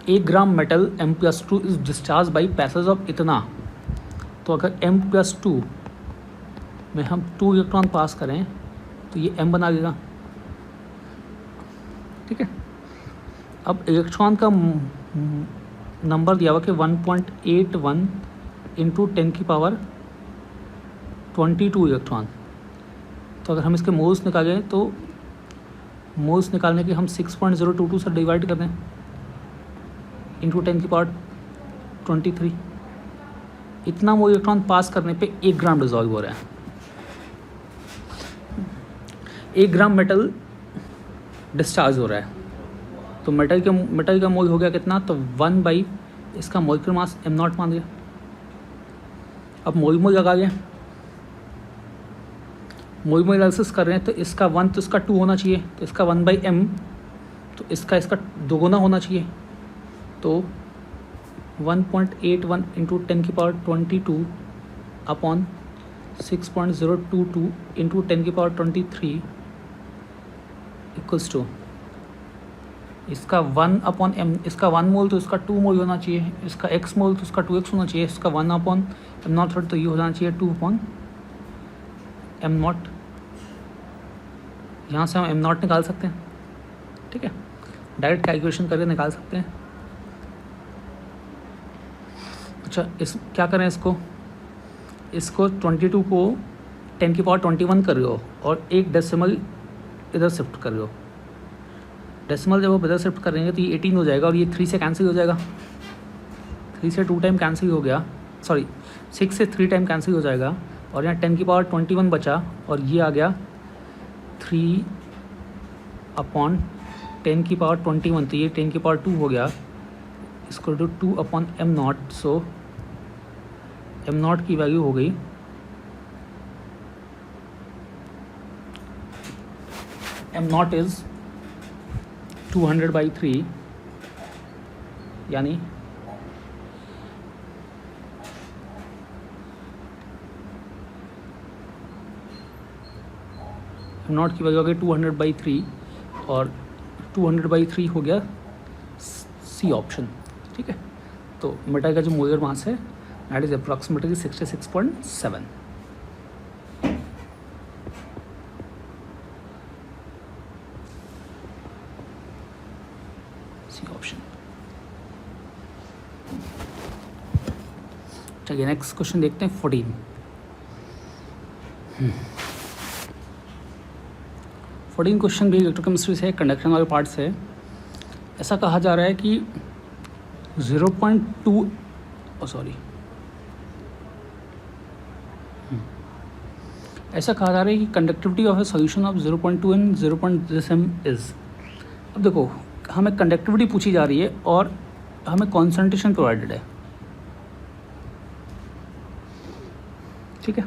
1 gram metal M+2 is discharge by passage of इतना। तो अगर M+2 में हम 2 इलेक्ट्रॉन पास करें तो ये M बना देगा, ठीक है। अब इलेक्ट्रॉन का नंबर दिया हुआ कि 1.81 इंटू 10⁻22 इलेक्ट्रॉन। तो अगर हम इसके मोल्स निकालें तो मोल्स निकालने के हम 6.022 से डिवाइड कर दें इंटू 10⁻23। इतना मोल इलेक्ट्रॉन पास करने पे 1 ग्राम डिजॉल्व हो रहा है। 1 ग्राम मेटल डिस्चार्ज हो रहा है, तो मेटल का मोल हो गया कितना, तो 1 इसका मोलिकुलर मास m0 मान लिया। अब मोल लगा लिया, मोल एनालिसिस कर रहे हैं, तो इसका 1 तो इसका 2 होना चाहिए, तो इसका 1/m, तो इसका दोगुना होना चाहिए। तो 1.81 into 10⁻22 upon 6.022 into 10⁻23 equals to इसका 1/m, इसका 1 मोल तो इसका 2 मोल होना चाहिए, इसका x मोल तो इसका 2x होना चाहिए, इसका 1/m0 तो ये हो जाना चाहिए 2/m0। यहाँ से हम m0 निकाल सकते हैं, ठीक है, डायरेक्ट कैलकुलेशन करके निकाल सकते हैं। अच्छा, इस क्या करें, इसको 22 को 10⁻21 कर रहे हो और एक डेसिमल इधर शिफ्ट कर रहे हो। डेसिमल जब आप इधर शिफ्ट करेंगे तो ये 18 हो जाएगा और ये 3 से कैंसिल हो जाएगा, 3 से 2 टाइम कैंसिल हो गया, सॉरी 6 से 3 टाइम कैंसिल हो जाएगा। और यहाँ 10⁻21 बचा और ये आ गया 3/10⁻21, तो ये 10⁻2 हो गया, इसको 2/m0। सो m0 की वैल्यू हो गई m0 इज़ 200/3, यानी m0 की वैल्यू हो गई 200/3 और 200/3 हो गया C ऑप्शन, ठीक है। तो मेटल का जो मोलर मास है that is approximately 66.7। C option. चलिए नेक्स्ट क्वेश्चन देखते हैं 14। 14 क्वेश्चन भी इलेक्ट्रोकेमिस्ट्री से, कंडक्शन वाले पार्ट से। ऐसा कहा जा रहा है कि 0.2 ऐसा कहा जा रहा है कि conductivity of A solution of 0.2 and 0.0 is. अब देखो, हमें कंडक्टिविटी पूछी जा रही है और हमें कॉन्सेंट्रेशन प्रोवाइडेड है, ठीक है।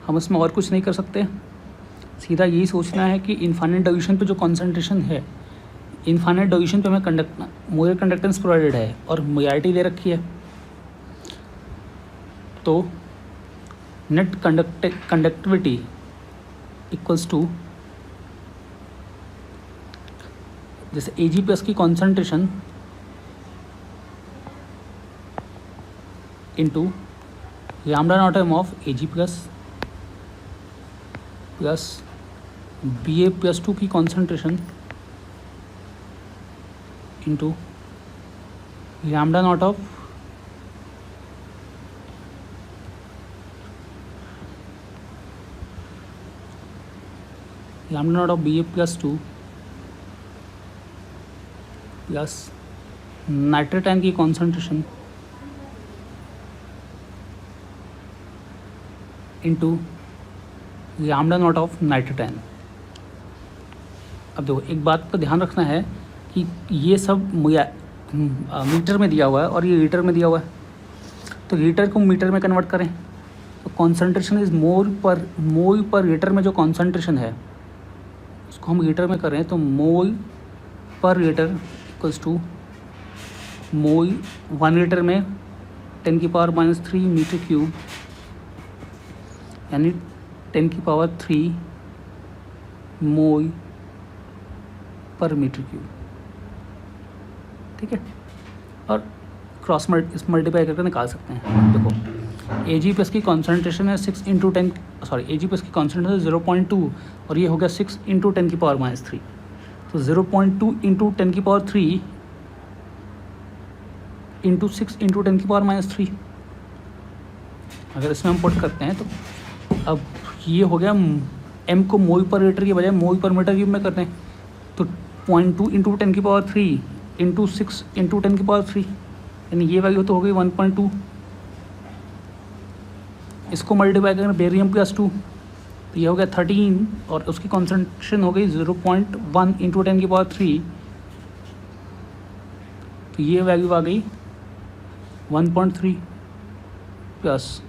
हम इसमें और कुछ नहीं कर सकते, सीधा यही सोचना है कि इनफाइनाइट डाइल्यूशन पे जो कॉन्सेंट्रेशन है, इनफाइनाइट डाइल्यूशन पे हमें मोलर कंडक्टेंस प्रोवाइडेड है और मोलारिटी दे रखी है, तो नेट कंडक्टिविटी इक्वल्स टू, जैसे Ag+ की concentration into λ0m of Ag+ plus Ba+2 की concentration into λ0 of lambda naught of B A plus 2 plus nitrate ion की concentration into lambda naught of nitrate ion. अब देखो एक बात का ध्यान रखना है कि ये सब मीटर में दिया हुआ है और ये लीटर में दिया हुआ है, तो लीटर को मीटर में कन्वर्ट करें तो concentration is mole per litre में जो कॉन्सेंट्रेशन है उसको हम लीटर में करें तो mole per litre equals to mole 1 litre में 10⁻³ मीटर क्यूब, यानी 10³ मोल पर मीटर क्यूब। ठीक है, और क्रॉस मल्टीप्लाई करके निकाल सकते हैं। देखो Ag प्लस की कॉन्सेंट्रेशन है 6 × 10 Ag प्लस की कॉन्सेंट्रेशन 0.2 और ये हो गया 6 × 10⁻³ तो 0.2 × 10⁻³ इंटू 6 × 10⁻³ अगर इसमें हम पुट करते हैं तो अब ये हो गया m को मोल पर लीटर की बजाय मोल पर मीटर क्यूब में करते हैं तो 0.2 × 10⁻³ इंटू 6 × 10⁻³ यानी ये वैल्यू तो हो गई 1.2। इसको मल्टीप्लाई करें बेरियम प्लस 2 तो ये हो गया 13 और उसकी कॉन्सेंट्रेशन हो गई 0.1 × 10⁻³ तो ये वैल्यू आ गई 1.3 प्लस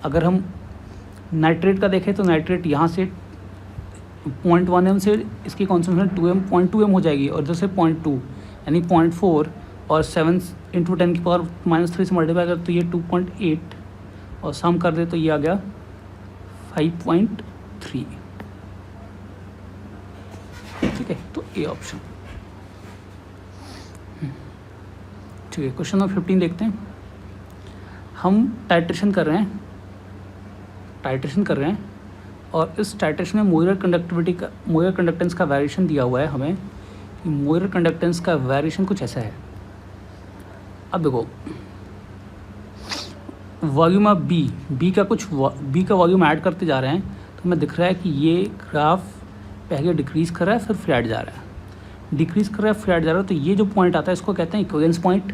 अगर हम नाइट्रेट का देखें तो नाइट्रेट यहाँ से 0.1 m से इसकी कॉन्सेंट्रेशन 0.2 m हो जाएगी और इधर से 0.2 यानी 0.4 और 7 × 10⁻³ से मल्टीप्लाई कर तो ये 2.8 और सम कर दे तो ये आ गया 5.3। ठीक है, तो ए ऑप्शन। ठीक है, क्वेश्चन नंबर 15 देखते हैं। हम टाइट्रेशन कर रहे हैं और इस टाइट्रेशन में मोलर कंडक्टेंस का वेरिएशन दिया हुआ है हमें कि मोलर कंडक्टेंस का वेरिएशन कुछ ऐसा है। अब देखो वॉल्यूम ऑफ बी का वॉल्यूम ऐड करते जा रहे हैं तो हमें दिख रहा है कि ये ग्राफ पहले डिक्रीज़ कर रहा है फिर फ्लैट जा रहा है। तो ये जो पॉइंट आता है इसको कहते हैं इक्विवेलेंस पॉइंट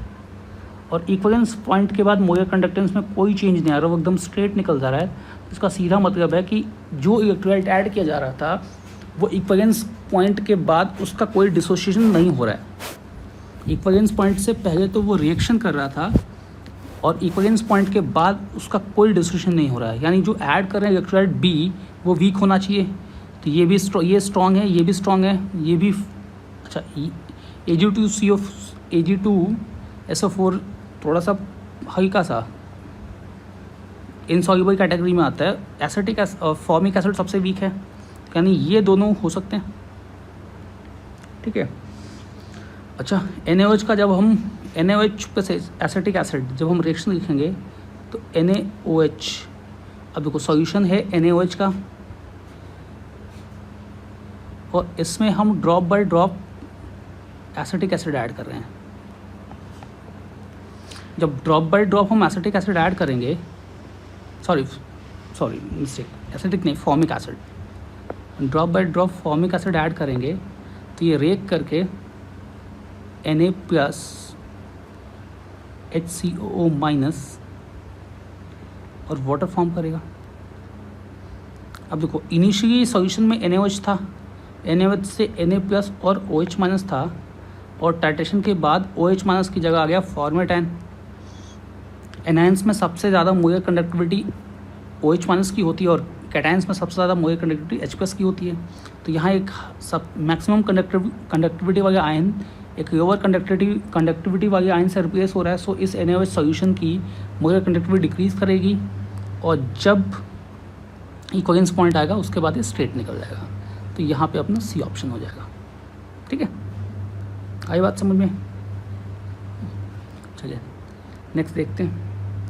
और इक्विवेलेंस पॉइंट के बाद मोलर कंडक्टेंस में कोई चेंज नहीं आ रहा, वो एकदम स्ट्रेट निकल जा रहा है। इसका सीधा मतलब है कि जो इलेक्ट्रोलाइट ऐड किया जा रहा था वो इक्विवेलेंस पॉइंट के बाद उसका कोई डिसोसिएशन नहीं हो रहा है। इक्विवेलेंस पॉइंट से पहले तो वो रिएक्शन कर रहा था और इक्विवेलेंस पॉइंट के बाद उसका कोई डिसोसिएशन नहीं हो रहा है, यानी जो ऐड कर रहे हैं इलेक्ट्रोलाइट बी वो वीक होना चाहिए। तो ये स्ट्रॉन्ग है, ये भी स्ट्रॉन्ग है, ये भी अच्छा। Ag2SO4 थोड़ा सा हल्का सा इनसॉल्युबल कैटेगरी में आता है। एसिटिक फॉर्मिक एसिड सबसे वीक है, यानी ये दोनों हो सकते हैं। ठीक है, अच्छा NaOH का जब हम NaOH प्लस एसिटिक एसिड जब हम रिएक्शन लिखेंगे तो NaOH, अब देखो सॉल्यूशन है NaOH का और इसमें हम drop by drop acetic acid add कर रहे हैं। जब ड्रॉप बाय ड्रॉप हम एसिटिक एसिड ऐड करेंगे, सॉरी मिस्टेक, एसिटिक नहीं formic acid, drop by drop formic acid add करेंगे तो ये रेक करके Na प्लस HCOO माइनस और वाटर फॉर्म करेगा। अब देखो इनिशियली सॉल्यूशन में NaOH था, NaOH से Na प्लस और OH माइनस था और टाइट्रेशन के बाद OH माइनस की जगह आ गया फॉर्मेटाइन। एनायंस में सबसे ज़्यादा मोलर कंडक्टिविटी OH माइनस की होती है और कैटायंस में सबसे ज़्यादा मोलर कंडक्टिविटी H प्लस की होती है। तो यहाँ एक सब मैक्सिमम कंडक्टिविटी वाले आयन एक लोअर कंडक्टिविटी वाले आयन से रिप्लेस हो रहा है। सो इस NaOH सॉल्यूशन की मोलर कंडक्टिविटी डिक्रीज़ करेगी और जब इक्विवेलेंस पॉइंट आएगा उसके बाद ये स्ट्रेट निकल जाएगा। तो यहाँ पे अपना सी ऑप्शन हो जाएगा। ठीक है, आई बात समझ में? चलिए नेक्स्ट देखते हैं।